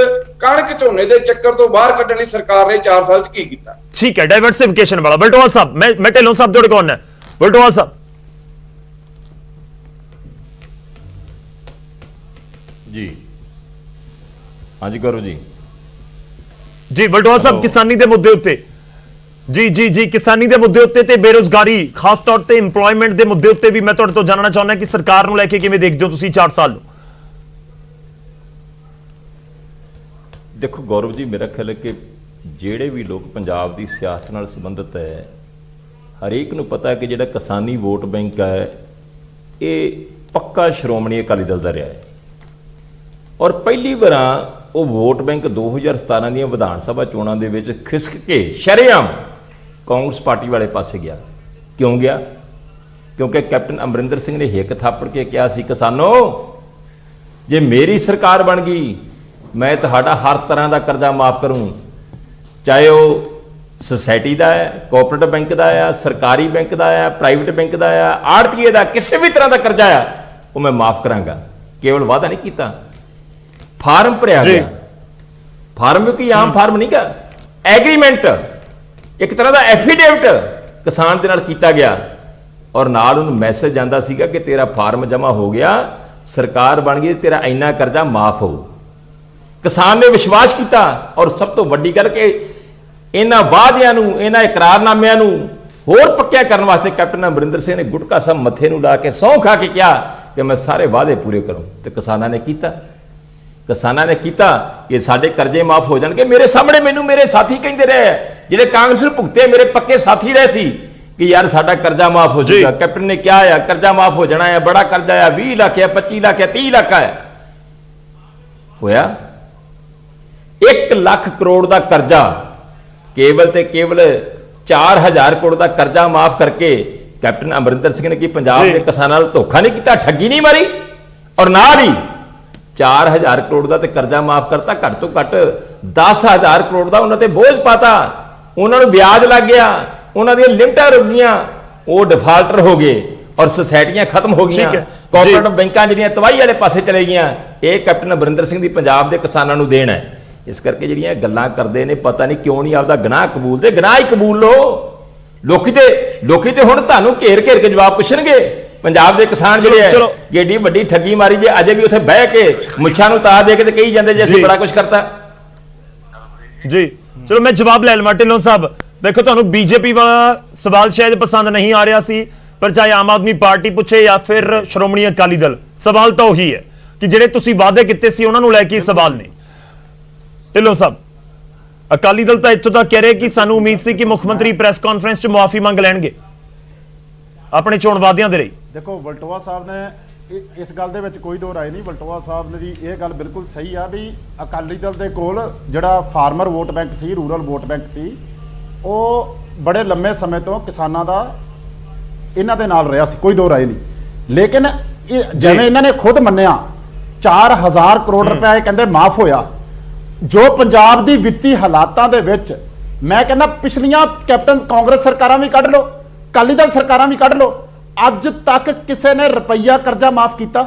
Speaker 4: ਕਣਕ ਝੋਨੇ ਦੇ ਚੱਕਰ ਤੋਂ ਬਾਹਰ ਕੱਢਣ ਲਈ ਸਰਕਾਰ ਨੇ 4 ਸਾਲ 'ਚ ਕੀ ਕੀਤਾ।
Speaker 1: ਠੀਕ ਹੈ, ਡਾਈਵਰਸਿਫਿਕੇਸ਼ਨ ਵਾਲਾ ਬਲਟੋਵਾਲ ਸਾਹਿਬ, ਮੈਂ ਢਿੱਲੋਂ ਸਾਹਿਬ ਤੁਹਾਡੇ ਕੋਲ ਹੈ। ਬਲਟੋਵਾਲ ਸਾਹਿਬ
Speaker 5: ਜੀ। ਹਾਂਜੀ ਗੌਰਵ ਜੀ।
Speaker 1: ਜੀ ਬਲਟੋਵਾਲ ਸਾਹਿਬ, ਕਿਸਾਨੀ ਦੇ ਮੁੱਦੇ ਉੱਤੇ ਜੀ ਕਿਸਾਨੀ ਦੇ ਮੁੱਦੇ ਉੱਤੇ ਤੇ ਬੇਰੁਜ਼ਗਾਰੀ, ਖਾਸ ਤੌਰ ਤੇ ਇੰਪਲੋਇਮੈਂਟ ਦੇ ਮੁੱਦੇ ਉੱਤੇ ਵੀ ਮੈਂ ਤੁਹਾਡੇ ਤੋਂ ਜਾਣਨਾ ਚਾਹੁੰਦਾ ਕਿ ਸਰਕਾਰ ਨੂੰ ਲੈ ਕੇ ਕਿਵੇਂ ਦੇਖਦੇ ਹੋ ਤੁਸੀਂ 4 ਸਾਲ ਨੂੰ?
Speaker 5: ਦੇਖੋ ਗੌਰਵ ਜੀ, ਮੇਰਾ ਖਿਆਲ ਹੈ ਕਿ ਜਿਹੜੇ ਵੀ ਲੋਕ ਪੰਜਾਬ ਦੀ ਸਿਆਸਤ ਨਾਲ ਸੰਬੰਧਿਤ ਹੈ, ਹਰੇਕ ਨੂੰ ਪਤਾ ਹੈ ਕਿ ਜਿਹੜਾ ਕਿਸਾਨੀ ਵੋਟ ਬੈਂਕ ਹੈ ਇਹ ਪੱਕਾ ਸ਼੍ਰੋਮਣੀ ਅਕਾਲੀ ਦਲ ਦਾ ਰਿਹਾ ਹੈ ਔਰ ਪਹਿਲੀ ਵਾਰਾਂ ਉਹ ਵੋਟ ਬੈਂਕ 2017 ਦੀਆਂ ਵਿਧਾਨ ਸਭਾ ਚੋਣਾਂ ਦੇ ਵਿੱਚ ਖਿਸਕ ਕੇ ਸ਼ਰੇਆਮ ਕਾਂਗਰਸ ਪਾਰਟੀ ਵਾਲੇ ਪਾਸੇ ਗਿਆ। ਕਿਉਂ ਗਿਆ? ਕਿਉਂਕਿ ਕੈਪਟਨ ਅਮਰਿੰਦਰ ਸਿੰਘ ਨੇ ਹਿੱਕ ਥਾਪੜ ਕੇ ਕਿਹਾ ਸੀ, ਕਿਸਾਨੋ ਜੇ ਮੇਰੀ ਸਰਕਾਰ ਬਣ ਗਈ ਮੈਂ ਤੁਹਾਡਾ ਹਰ ਤਰ੍ਹਾਂ ਦਾ ਕਰਜ਼ਾ ਮਾਫ ਕਰੂੰ, ਚਾਹੇ ਉਹ ਸੁਸਾਇਟੀ ਦਾ ਹੈ, ਕੋਆਪਰੇਟਿਵ ਬੈਂਕ ਦਾ ਆ, ਸਰਕਾਰੀ ਬੈਂਕ ਦਾ ਆ, ਪ੍ਰਾਈਵੇਟ ਬੈਂਕ ਦਾ ਆ, ਆੜਤੀਏ ਦਾ, ਕਿਸੇ ਵੀ ਤਰ੍ਹਾਂ ਦਾ ਕਰਜ਼ਾ ਆ ਉਹ ਮੈਂ ਮਾਫ ਕਰਾਂਗਾ। ਕੇਵਲ ਵਾਅਦਾ ਨਹੀਂ ਕੀਤਾ, ਫਾਰਮ ਭਰਿਆ ਗਿਆ। ਫਾਰਮ ਵੀ ਕੋਈ ਆਮ ਫਾਰਮ ਨਹੀਂ ਗਾ, ਐਗਰੀਮੈਂਟ, ਇੱਕ ਤਰ੍ਹਾਂ ਦਾ ਐਫੀਡੇਵਿਟ ਕਿਸਾਨ ਦੇ ਨਾਲ ਕੀਤਾ ਗਿਆ ਔਰ ਨਾਲ ਉਹਨੂੰ ਮੈਸੇਜ ਜਾਂਦਾ ਸੀਗਾ ਕਿ ਤੇਰਾ ਫਾਰਮ ਜਮ੍ਹਾਂ ਹੋ ਗਿਆ, ਸਰਕਾਰ ਬਣ ਗਈ, ਤੇਰਾ ਇੰਨਾ ਕਰਜ਼ਾ ਮਾਫ ਹੋਊ। ਕਿਸਾਨ ਨੇ ਵਿਸ਼ਵਾਸ ਕੀਤਾ ਔਰ ਸਭ ਤੋਂ ਵੱਡੀ ਗੱਲ ਕਿ ਇਹਨਾਂ ਵਾਅਦਿਆਂ ਨੂੰ, ਇਹਨਾਂ ਇਕਰਾਰਨਾਮਿਆਂ ਨੂੰ ਹੋਰ ਪੱਕਿਆ ਕਰਨ ਵਾਸਤੇ ਕੈਪਟਨ ਅਮਰਿੰਦਰ ਸਿੰਘ ਨੇ ਗੁਟਕਾ ਸਾਹਿਬ ਮੱਥੇ ਨੂੰ ਲਾ ਕੇ ਸਹੁੰ ਖਾ ਕੇ ਕਿਹਾ ਕਿ ਮੈਂ ਸਾਰੇ ਵਾਅਦੇ ਪੂਰੇ ਕਰੂੰ ਤੇ ਕਿਸਾਨਾਂ ਨੇ ਕੀਤਾ। ਕਿਸਾਨਾਂ ਨੇ ਕੀਤਾ ਕਿ ਸਾਡੇ ਕਰਜ਼ੇ ਮਾਫ ਹੋ ਜਾਣਗੇ। ਮੇਰੇ ਸਾਹਮਣੇ ਮੈਨੂੰ ਮੇਰੇ ਸਾਥੀ ਕਹਿੰਦੇ ਰਹੇ, ਜਿਹੜੇ ਕਾਂਗਰਸ ਨੂੰ ਭੁਗਤੇ ਮੇਰੇ ਪੱਕੇ ਸਾਥੀ ਰਹੇ ਸੀ ਕਿ ਯਾਰ ਸਾਡਾ ਕਰਜ਼ਾ ਮਾਫ ਹੋ ਜਾਊਗਾ। ਕੈਪਟਨ ਨੇ ਕਿਹਾ ਆ ਕਰਜ਼ਾ ਮਾਫ ਹੋ ਜਾਣਾ ਹੈ, ਬੜਾ ਕਰਜ਼ਾ ਆ, 20 ਲੱਖ ਹੈ, 25 ਲੱਖ ਹੈ, 30 ਲੱਖ ਹੈ। ਹੋਇਆ 1 ਲੱਖ ਕਰੋੜ ਦਾ ਕਰਜ਼ਾ, ਕੇਵਲ ਤੇ ਕੇਵਲ 4000 ਕਰੋੜ ਦਾ ਕਰਜ਼ਾ ਮਾਫ ਕਰਕੇ ਕੈਪਟਨ ਅਮਰਿੰਦਰ ਸਿੰਘ ਨੇ ਕੀ ਪੰਜਾਬ ਦੇ ਕਿਸਾਨਾਂ ਨਾਲ ਧੋਖਾ ਨਹੀਂ ਕੀਤਾ, ਠੱਗੀ ਨਹੀਂ ਮਾਰੀ ਔਰ ਨਾਲ ਹੀ 4000 ਕਰੋੜ ਦਾ ਤੇ ਕਰਜ਼ਾ ਮਾਫ ਕਰਤਾ, ਘੱਟ ਤੋਂ ਘੱਟ 10000 ਕਰੋੜ ਦਾ ਉਹਨਾਂ ਤੇ ਬੋਝ ਪਾਤਾ, ਉਹਨਾਂ ਨੂੰ ਵਿਆਜ ਲੱਗ ਗਿਆ, ਉਹਨਾਂ ਦੀਆਂ ਲਿਮਟਾਂ ਰੁਕ ਗਈਆਂ, ਉਹ ਡਿਫਾਲਟਰ ਹੋ ਗਏ ਔਰ ਸੁਸਾਇਟੀਆਂ ਖਤਮ ਹੋ ਗਈਆਂ, ਕੋਆਪਰੇਟਿਵ ਬੈਂਕਾਂ ਜਿਹੜੀਆਂ ਤਬਾਹੀ ਵਾਲੇ ਪਾਸੇ ਚਲੇ ਗਈਆਂ। ਇਹ ਕੈਪਟਨ ਅਮਰਿੰਦਰ ਸਿੰਘ ਦੀ ਪੰਜਾਬ ਦੇ ਕਿਸਾਨਾਂ ਨੂੰ ਦੇਣ ਹੈ। ਇਸ ਕਰਕੇ ਜਿਹੜੀਆਂ ਗੱਲਾਂ ਕਰਦੇ ਨੇ, ਪਤਾ ਨਹੀਂ ਕਿਉਂ ਨਹੀਂ ਆਪਦਾ ਗੁਨਾਹ ਕਬੂਲਦੇ। ਗੁਨਾਹ ਹੀ ਕਬੂਲ ਲੋ। ਲੋਕੀ ਤੇ ਹੁਣ ਤੁਹਾਨੂੰ ਘੇਰ ਕੇ ਜਵਾਬ ਪੁੱਛਣਗੇ। ਪੰਜਾਬ ਦੇ ਕਿਸਾਨ ਜਿਹੜੇ ਹੈ ਏਡੀ ਵੱਡੀ ਠੱਗੀ ਮਾਰੀ, ਜੇ ਅਜੇ ਵੀ ਉੱਥੇ ਬਹਿ ਕੇ ਮੁੱਛਾਂ ਨੂੰ ਤਾ ਦੇ ਕੇ ਤੇ ਕਹੀ ਜਾਂਦੇ ਜੇ ਅਸੀਂ ਬੜਾ ਕੁਝ ਕਰਤਾ।
Speaker 1: ਜੀ ਚਲੋ ਮੈਂ ਜਵਾਬ ਲੈ ਲਵਾਂ। ਢਿੱਲੋਂ ਸਾਹਿਬ ਦੇਖੋ, ਤੁਹਾਨੂੰ ਬੀਜੇਪੀ ਵਾਲਾ ਸਵਾਲ ਸ਼ਾਇਦ ਪਸੰਦ ਨਹੀਂ ਆ ਰਿਹਾ ਸੀ, ਪਰ ਚਾਹੇ ਆਮ ਆਦਮੀ ਪਾਰਟੀ ਪੁੱਛੇ ਜਾਂ ਫਿਰ ਸ਼੍ਰੋਮਣੀ ਅਕਾਲੀ ਦਲ, ਸਵਾਲ ਤਾਂ ਉਹੀ ਹੈ ਕਿ ਜਿਹੜੇ ਤੁਸੀਂ ਵਾਅਦੇ ਕੀਤੇ ਸੀ ਉਹਨਾਂ ਨੂੰ ਲੈ ਕੇ ਸਵਾਲ ਨੇ। ਢਿੱਲੋਂ ਸਾਹਿਬ, ਅਕਾਲੀ ਦਲ ਤਾਂ ਇੱਥੋਂ ਤੱਕ ਕਹਿ ਰਹੇ ਕਿ ਸਾਨੂੰ ਉਮੀਦ ਸੀ ਕਿ ਮੁੱਖ ਮੰਤਰੀ ਪ੍ਰੈਸ ਕਾਨਫਰੰਸ 'ਚ ਮੁਆਫੀ ਮੰਗ ਲੈਣਗੇ ਆਪਣੇ ਚੋਣ ਵਾਅਦਿਆਂ ਦੇ ਲਈ।
Speaker 7: ਦੇਖੋ ਵਲਟੋਆ ਸਾਹਿਬ ਨੇ ਇਸ ਗੱਲ ਦੇ ਵਿੱਚ ਕੋਈ ਦੋ ਰਾਏ ਨਹੀਂ। ਵਲਟੋਆ ਸਾਹਿਬ ਦੀ ਇਹ ਗੱਲ ਬਿਲਕੁਲ ਸਹੀ ਆ ਵੀ ਅਕਾਲੀ ਦਲ ਦੇ ਕੋਲ ਜਿਹੜਾ ਫਾਰਮਰ ਵੋਟ ਬੈਂਕ ਸੀ, ਰੂਰਲ ਵੋਟ ਬੈਂਕ ਸੀ, ਉਹ ਬੜੇ ਲੰਮੇ ਸਮੇਂ ਤੋਂ ਕਿਸਾਨਾਂ ਦਾ ਇਹਨਾਂ ਦੇ ਨਾਲ ਰਿਹਾ ਸੀ, ਕੋਈ ਦੋ ਰਾਏ ਨਹੀਂ। ਲੇਕਿਨ ਇਹ ਜਿਵੇਂ ਇਹਨਾਂ ਨੇ ਖੁਦ ਮੰਨਿਆ 4000 ਕਰੋੜ ਰੁਪਏ ਕਹਿੰਦੇ ਮਾਫ ਹੋਇਆ, ਜੋ ਪੰਜਾਬ ਦੀ ਵਿੱਤੀ ਹਾਲਾਤਾਂ ਦੇ ਵਿੱਚ ਮੈਂ ਕਹਿੰਦਾ ਪਿਛਲੀਆਂ ਕੈਪਟਨ ਕਾਂਗਰਸ ਸਰਕਾਰਾਂ ਵੀ ਕੱਢ ਲਓ, ਅਕਾਲੀ ਦਲ ਸਰਕਾਰਾਂ ਵੀ ਕੱਢ ਲਓ, ਅੱਜ ਤੱਕ ਕਿਸੇ ਨੇ ਰੁਪਈਆ ਕਰਜ਼ਾ ਮਾਫ ਕੀਤਾ?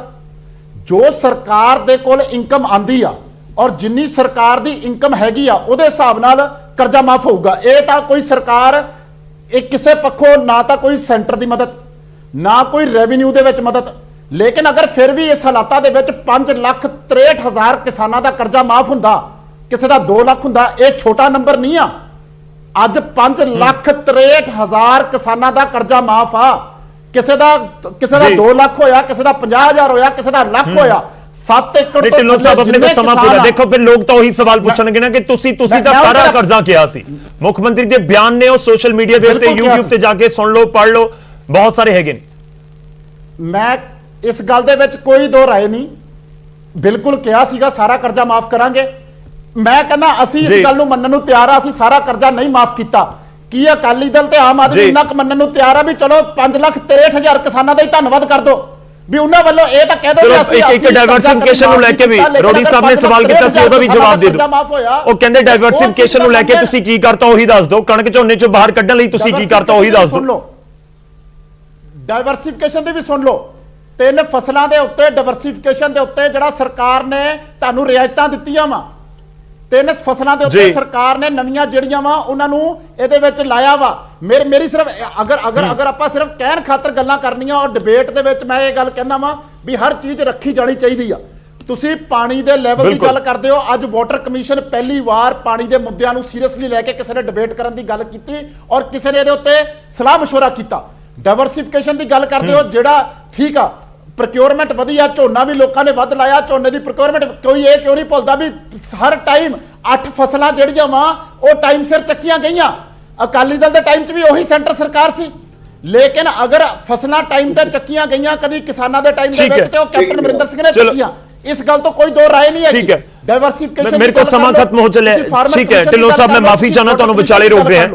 Speaker 7: ਜੋ ਸਰਕਾਰ ਦੇ ਕੋਲ ਇਨਕਮ ਆਂਦੀ ਆ ਔਰ ਜਿੰਨੀ ਸਰਕਾਰ ਦੀ ਇਨਕਮ ਹੈਗੀ ਆ ਉਹਦੇ ਹਿਸਾਬ ਨਾਲ ਕਰਜ਼ਾ ਮਾਫ ਹੋਊਗਾ। ਇਹ ਤਾਂ ਕੋਈ ਸਰਕਾਰ ਇਹ ਕਿਸੇ ਪੱਖੋਂ ਨਾ ਤਾਂ ਕੋਈ ਸੈਂਟਰ ਦੀ ਮਦਦ, ਨਾ ਕੋਈ ਰੈਵਨਿਊ ਦੇ ਵਿੱਚ ਮਦਦ, ਲੇਕਿਨ ਅਗਰ ਫਿਰ ਵੀ ਇਸ ਹਾਲਾਤਾਂ ਦੇ ਵਿੱਚ 5,63,000 ਕਿਸਾਨਾਂ ਦਾ ਕਰਜ਼ਾ ਮਾਫ ਹੁੰਦਾ, ਕਿਸੇ ਦਾ 2 ਲੱਖ ਹੁੰਦਾ, ਇਹ ਛੋਟਾ ਨੰਬਰ ਨਹੀਂ ਆ। ਅੱਜ 5,63,000 ਕਿਸਾਨਾਂ ਦਾ ਕਰਜ਼ਾ ਮਾਫ ਆ। ਕਿਸੇ ਦਾ 2 ਲੱਖ ਹੋਇਆ, ਕਿਸੇ ਦਾ 50,000 ਹੋਇਆ, ਕਿਸੇ ਦਾ ਲੱਖ ਹੋਇਆ। 7 ਏਕੜ ਤੋਂ
Speaker 1: ਢਿੱਲੋਂ ਸਾਹਿਬ ਆਪਣੇ ਕੋਲ ਸਮਾਂ ਪੂਰਾ। ਦੇਖੋ ਫਿਰ ਲੋਕ ਤਾਂ ਉਹੀ ਸਵਾਲ ਪੁੱਛਣਗੇ ਨਾ ਕਿ ਤੁਸੀਂ ਤਾਂ ਸਾਰਾ ਕਰਜ਼ਾ ਕਿਹਾ ਸੀ। ਮੁੱਖ ਮੰਤਰੀ ਦੇ ਬਿਆਨ ਨੇ ਉਹ ਸੋਸ਼ਲ ਮੀਡੀਆ ਦੇ ਉੱਤੇ YouTube ਤੇ ਜਾ ਕੇ ਸੁਣ ਲਓ, ਪੜ੍ਹ ਲਓ, ਬਹੁਤ ਸਾਰੇ ਹੈਗੇ ਨੇ।
Speaker 7: ਮੈਂ ਇਸ ਗੱਲ ਦੇ ਵਿੱਚ ਕੋਈ ਦੋ ਰਾਏ ਨਹੀਂ, ਬਿਲਕੁਲ ਕਿਹਾ ਸੀਗਾ ਸਾਰਾ ਕਰਜ਼ਾ ਮਾਫ ਕਰਾਂਗੇ। ਮੈਂ ਕਹਿੰਦਾ ਅਸੀਂ ਇਸ ਗੱਲ ਨੂੰ ਮੰਨਣ ਨੂੰ ਤਿਆਰ ਆ, ਅਸੀਂ ਸਾਰਾ ਕਰਜ਼ਾ ਨਹੀਂ ਮਾਫ ਕੀਤਾ। ਕੀ ਅਕਾਲੀ ਦਲ ਤੇ ਆਮ ਆਦਮੀ ਇੰਨਾ ਕੁ ਮੰਨਣ ਨੂੰ ਤਿਆਰ ਆ ਵੀ ਚਲੋ 5,63,000 ਕਿਸਾਨਾਂ ਦਾ ਹੀ ਧੰਨਵਾਦ ਕਰ ਦੋ, ਵੀ ਉਹਨਾਂ ਵੱਲੋਂ ਇਹ ਤਾਂ ਕਹਿ ਦੋ ਕਿ ਅਸੀਂ
Speaker 1: ਇੱਕ ਡਾਈਵਰਸਿਫਿਕੇਸ਼ਨ ਨੂੰ ਲੈ ਕੇ ਵੀ ਰੋਡੀ ਸਾਹਿਬ ਨੇ ਸਵਾਲ ਕੀਤਾ ਸੀ, ਉਹਦਾ ਵੀ ਜਵਾਬ ਦੇ ਦਿਓ। ਉਹ ਕਹਿੰਦੇ ਡਾਈਵਰਸਿਫਿਕੇਸ਼ਨ ਨੂੰ ਲੈ ਕੇ ਤੁਸੀਂ ਕੀ ਕਰਤਾ ਉਹੀ ਦੱਸ ਦਿਓ, ਕਣਕ ਝੋਨੇ ਚੋਂ ਬਾਹਰ ਕੱਢਣ ਲਈ ਤੁਸੀਂ ਕੀ ਕਰਤਾ ਉਹੀ ਦੱਸ ਦਿਓ।
Speaker 7: ਡਾਈਵਰਸਿਫਿਕੇਸ਼ਨ ਦੀ ਵੀ ਸੁਣ ਲਓ। 3 ਫਸਲਾਂ ਦੇ ਉੱਤੇ ਡਾਈਵਰਸਿਫਿਕੇਸ਼ਨ ਦੇ ਉੱਤੇ ਜਿਹੜਾ ਸਰਕਾਰ ਨੇ ਤੁਹਾਨੂੰ ਰਿਆਇਤਾਂ ਦਿੱਤੀਆਂ ਵਾ, 3 ਫਸਲਾਂ ਦੇ ਉੱਤੇ ਸਰਕਾਰ ਨੇ ਨਵੀਆਂ ਜਿਹੜੀਆਂ ਵਾ ਉਹਨਾਂ ਨੂੰ ਇਹਦੇ ਵਿੱਚ ਲਾਇਆ ਵਾ। ਮੇਰੀ ਸਿਰਫ ਅਗਰ ਆਪਾਂ ਸਿਰਫ ਕਹਿਣ ਖਾਤਰ ਗੱਲਾਂ ਕਰਨੀਆਂ ਔਰ ਡਿਬੇਟ ਦੇ ਵਿੱਚ ਮੈਂ ਇਹ ਗੱਲ ਕਹਿੰਦਾ ਵਾਂ ਵੀ ਹਰ ਚੀਜ਼ ਰੱਖੀ ਜਾਣੀ ਚਾਹੀਦੀ ਆ। ਤੁਸੀਂ ਪਾਣੀ ਦੇ ਲੈਵਲ ਦੀ ਗੱਲ ਕਰਦੇ ਹੋ, ਅੱਜ ਵਾਟਰ ਕਮਿਸ਼ਨ ਪਹਿਲੀ ਵਾਰ ਪਾਣੀ ਦੇ ਮੁੱਦਿਆਂ ਨੂੰ ਸੀਰੀਅਸਲੀ ਲੈ ਕੇ ਕਿਸੇ ਨੇ ਡਿਬੇਟ ਕਰਨ ਦੀ ਗੱਲ ਕੀਤੀ ਔਰ ਕਿਸੇ ਨੇ ਇਹਦੇ ਉੱਤੇ ਸਲਾਹ ਮਸ਼ਵਰਾ ਕੀਤਾ। ਡਾਈਵਰਸਿਫਿਕੇਸ਼ਨ ਦੀ ਗੱਲ ਕਰਦੇ ਹੋ, ਜਿਹੜਾ ਠੀਕ ਆ ਪ੍ਰੋਕਿਉਰਮੈਂਟ ਵਧੀਆ, ਝੋਨਾ ਵੀ ਲੋਕਾਂ ਨੇ ਵੱਧ ਲਾਇਆ, ਝੋਨੇ ਦੀ ਪ੍ਰੋਕਿਉਰਮੈਂਟ ਕੋਈ ਇਹ ਕਿਉਂ ਨਹੀਂ ਭੁੱਲਦਾ ਵੀ ਹਰ ਟਾਈਮ 8 ਫਸਲਾਂ ਜਿਹੜੀਆਂ ਵਾ ਉਹ ਟਾਈਮ ਸਿਰ ਚੱਕੀਆਂ ਗਈਆਂ। ਅਕਾਲੀ ਦਲ ਦੇ ਟਾਈਮ 'ਚ ਵੀ ਉਹੀ ਸੈਂਟਰ ਸਰਕਾਰ ਸੀ, ਲੇਕਿਨ ਅਗਰ ਫਸਲਾਂ ਟਾਈਮ ਤੇ ਚੱਕੀਆਂ ਗਈਆਂ ਕਦੀ ਕਿਸਾਨਾਂ ਦੇ ਟਾਈਮ ਦੇ ਵਿੱਚ ਤੇ ਉਹ ਕੈਪਟਨ ਅਮਰਿੰਦਰ ਸਿੰਘ ਨੇ ਚੱਕੀਆਂ। ਇਸ ਗੱਲ ਤੋਂ ਕੋਈ ਦੋ ਰਾਏ ਨਹੀਂ ਹੈ।
Speaker 1: ਠੀਕ ਹੈ,
Speaker 7: ਡਾਈਵਰਸਿਫਿਕੇਸ਼ਨ
Speaker 1: ਮੇਰੇ ਕੋਲ ਸਮਾਂ ਖਤਮ ਹੋ ਚੱਲਿਆ। ਠੀਕ ਹੈ ਢਿੱਲੋਂ ਸਾਹਿਬ, ਮੈਂ ਮਾਫੀ ਚਾਹਨਾ ਤੁਹਾਨੂੰ ਵਿਚਾਲੇ ਰੋਕ ਰਿਹਾ।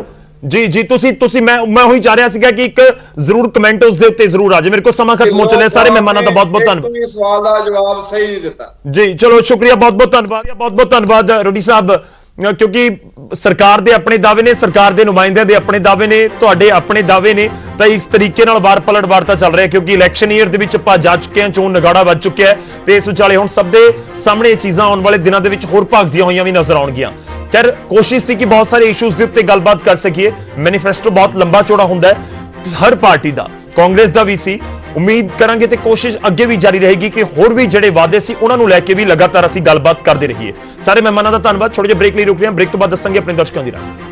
Speaker 1: ਜੀ ਤੁਸੀਂ ਮੈਂ ਉਹੀ ਚਾਹ ਰਿਹਾ ਸੀਗਾ ਕਿ ਇੱਕ ਜ਼ਰੂਰ ਕਮੈਂਟ ਉਸ ਦੇ ਉੱਤੇ ਜ਼ਰੂਰ ਆ ਜਾਏ। ਮੇਰੇ ਕੋਲ ਸਮਾਂ ਖਤਮ ਹੋ ਚੱਲਿਆ। ਸਾਰੇ ਮਹਿਮਾਨਾਂ ਦਾ ਬਹੁਤ ਧੰਨਵਾਦ।
Speaker 4: ਤੁਸੀਂ ਸਵਾਲ ਦਾ ਜਵਾਬ ਸਹੀ ਨਹੀਂ ਦਿੱਤਾ
Speaker 1: ਜੀ, ਚਲੋ ਸ਼ੁਕਰੀਆ, ਬਹੁਤ ਧੰਨਵਾਦ ਰੋਡੀ ਸਾਹਿਬ, ਕਿਉਂਕਿ ਸਰਕਾਰ ਦੇ ਆਪਣੇ ਦਾਅਵੇ ਨੇ, ਸਰਕਾਰ ਦੇ ਨੁਮਾਇੰਦਿਆਂ ਦੇ ਆਪਣੇ ਦਾਅਵੇ ਨੇ, ਤੁਹਾਡੇ ਆਪਣੇ ਦਾਅਵੇ ਨੇ, ਤਾਂ ਇਸ ਤਰੀਕੇ ਨਾਲ ਵਾਰ ਪਲਟ ਵਾਰਤਾ ਚੱਲ ਰਿਹਾ ਕਿਉਂਕਿ ਇਲੈਕਸ਼ਨ ਈਅਰ ਦੇ ਵਿੱਚ ਆਪਾਂ ਜਾ ਚੁੱਕੇ ਹਾਂ, ਚੋਣ ਨਗਾੜਾ ਵੱਜ ਚੁੱਕਿਆ ਹੈ ਤੇ ਇਸ ਵਿਚਾਲੇ ਹੁਣ ਸਭ ਦੇ ਸਾਹਮਣੇ ਇਹ ਚੀਜ਼ਾਂ ਆਉਣ ਵਾਲੇ ਦਿਨਾਂ ਦੇ ਵਿੱਚ ਹੋਰ ਭਗਦੀਆਂ ਹੋਈਆਂ ਵੀ ਨਜ਼ਰ ਆਉਣਗੀਆਂ। ਖੈਰ ਕੋਸ਼ਿਸ਼ ਸੀ ਕਿ ਬਹੁਤ ਸਾਰੇ ਇਸ਼ੂਜ਼ ਦੇ ਉੱਤੇ ਗੱਲਬਾਤ ਕਰ ਸਕੀਏ। ਮੈਨੀਫੈਸਟੋ ਬਹੁਤ ਲੰਬਾ ਚੌੜਾ ਹੁੰਦਾ ਹੈ ਹਰ ਪਾਰਟੀ ਦਾ, ਕਾਂਗਰਸ ਦਾ ਵੀ ਸੀ। ਉਮੀਦ ਕਰਾਂਗੇ ਤੇ ਕੋਸ਼ਿਸ਼ ਅੱਗੇ ਵੀ ਜਾਰੀ ਰਹੇਗੀ ਕਿ ਹੋਰ ਵੀ ਜਿਹੜੇ ਵਾਅਦੇ ਸੀ ਉਹਨਾਂ ਨੂੰ ਲੈ ਕੇ ਵੀ ਲਗਾਤਾਰ ਅਸੀਂ ਗੱਲਬਾਤ ਕਰਦੇ ਰਹੀਏ। ਸਾਰੇ ਮਹਿਮਾਨਾਂ ਦਾ ਧੰਨਵਾਦ। ਛੋਟੇ ਜਿਹੇ ਬ੍ਰੇਕ ਲਈ ਰੁਕ ਰਹੇ ਹਾਂ, ਬ੍ਰੇਕ ਤੋਂ ਬਾਅਦ ਦੱਸਾਂਗੇ ਆਪਣੇ ਦਰਸ਼ਕਾਂ ਦੀ ਰਾਏ।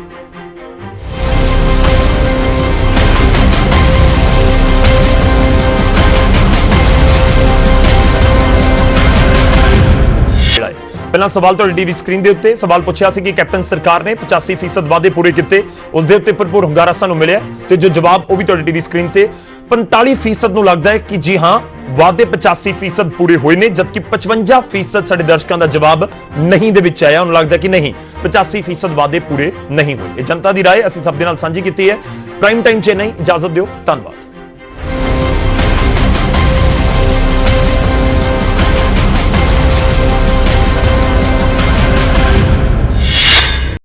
Speaker 1: ਪਹਿਲਾਂ ਸਵਾਲ ਤੁਹਾਡੀ ਟੀਵੀ ਸਕਰੀਨ ਦੇ ਉੱਤੇ ਸਵਾਲ ਪੁੱਛਿਆ ਸੀ ਕਿ ਕੈਪਟਨ ਸਰਕਾਰ ਨੇ 85% ਵਾਅਦੇ ਪੂਰੇ ਕੀਤੇ, ਉਸ ਦੇ ਉੱਤੇ ਭਰਪੂਰ ਹੁੰਗਾਰਾ ਸਾਨੂੰ ਮਿਲਿਆ ਤੇ ਜੋ ਜਵਾਬ ਉਹ ਵੀ ਤੁਹਾਡੀ ਟੀਵੀ ਸਕਰੀਨ ਤੇ 45% ਨੂੰ ਲੱਗਦਾ ਹੈ ਕਿ ਜੀ ਹਾਂ ਵਾਅਦੇ 85% ਪੂਰੇ ਹੋਏ ਨੇ, ਜਦਕਿ 55% ਸਾਡੇ ਦਰਸ਼ਕਾਂ ਦਾ ਜਵਾਬ ਨਹੀਂ ਦੇ ਵਿੱਚ ਆਇਆ। ਉਹਨੂੰ ਲੱਗਦਾ ਕਿ ਨਹੀਂ 85% ਵਾਅਦੇ ਪੂਰੇ ਨਹੀਂ ਹੋਏ। ਇਹ ਜਨਤਾ ਦੀ ਰਾਏ ਅਸੀਂ ਸਭ ਦੇ ਨਾਲ ਸਾਂਝੀ ਕੀਤੀ ਹੈ। ਪ੍ਰਾਈਮ ਟਾਈਮ ਚੇਨਈ, ਇਜਾਜ਼ਤ ਦਿਓ, ਧੰਨਵਾਦ।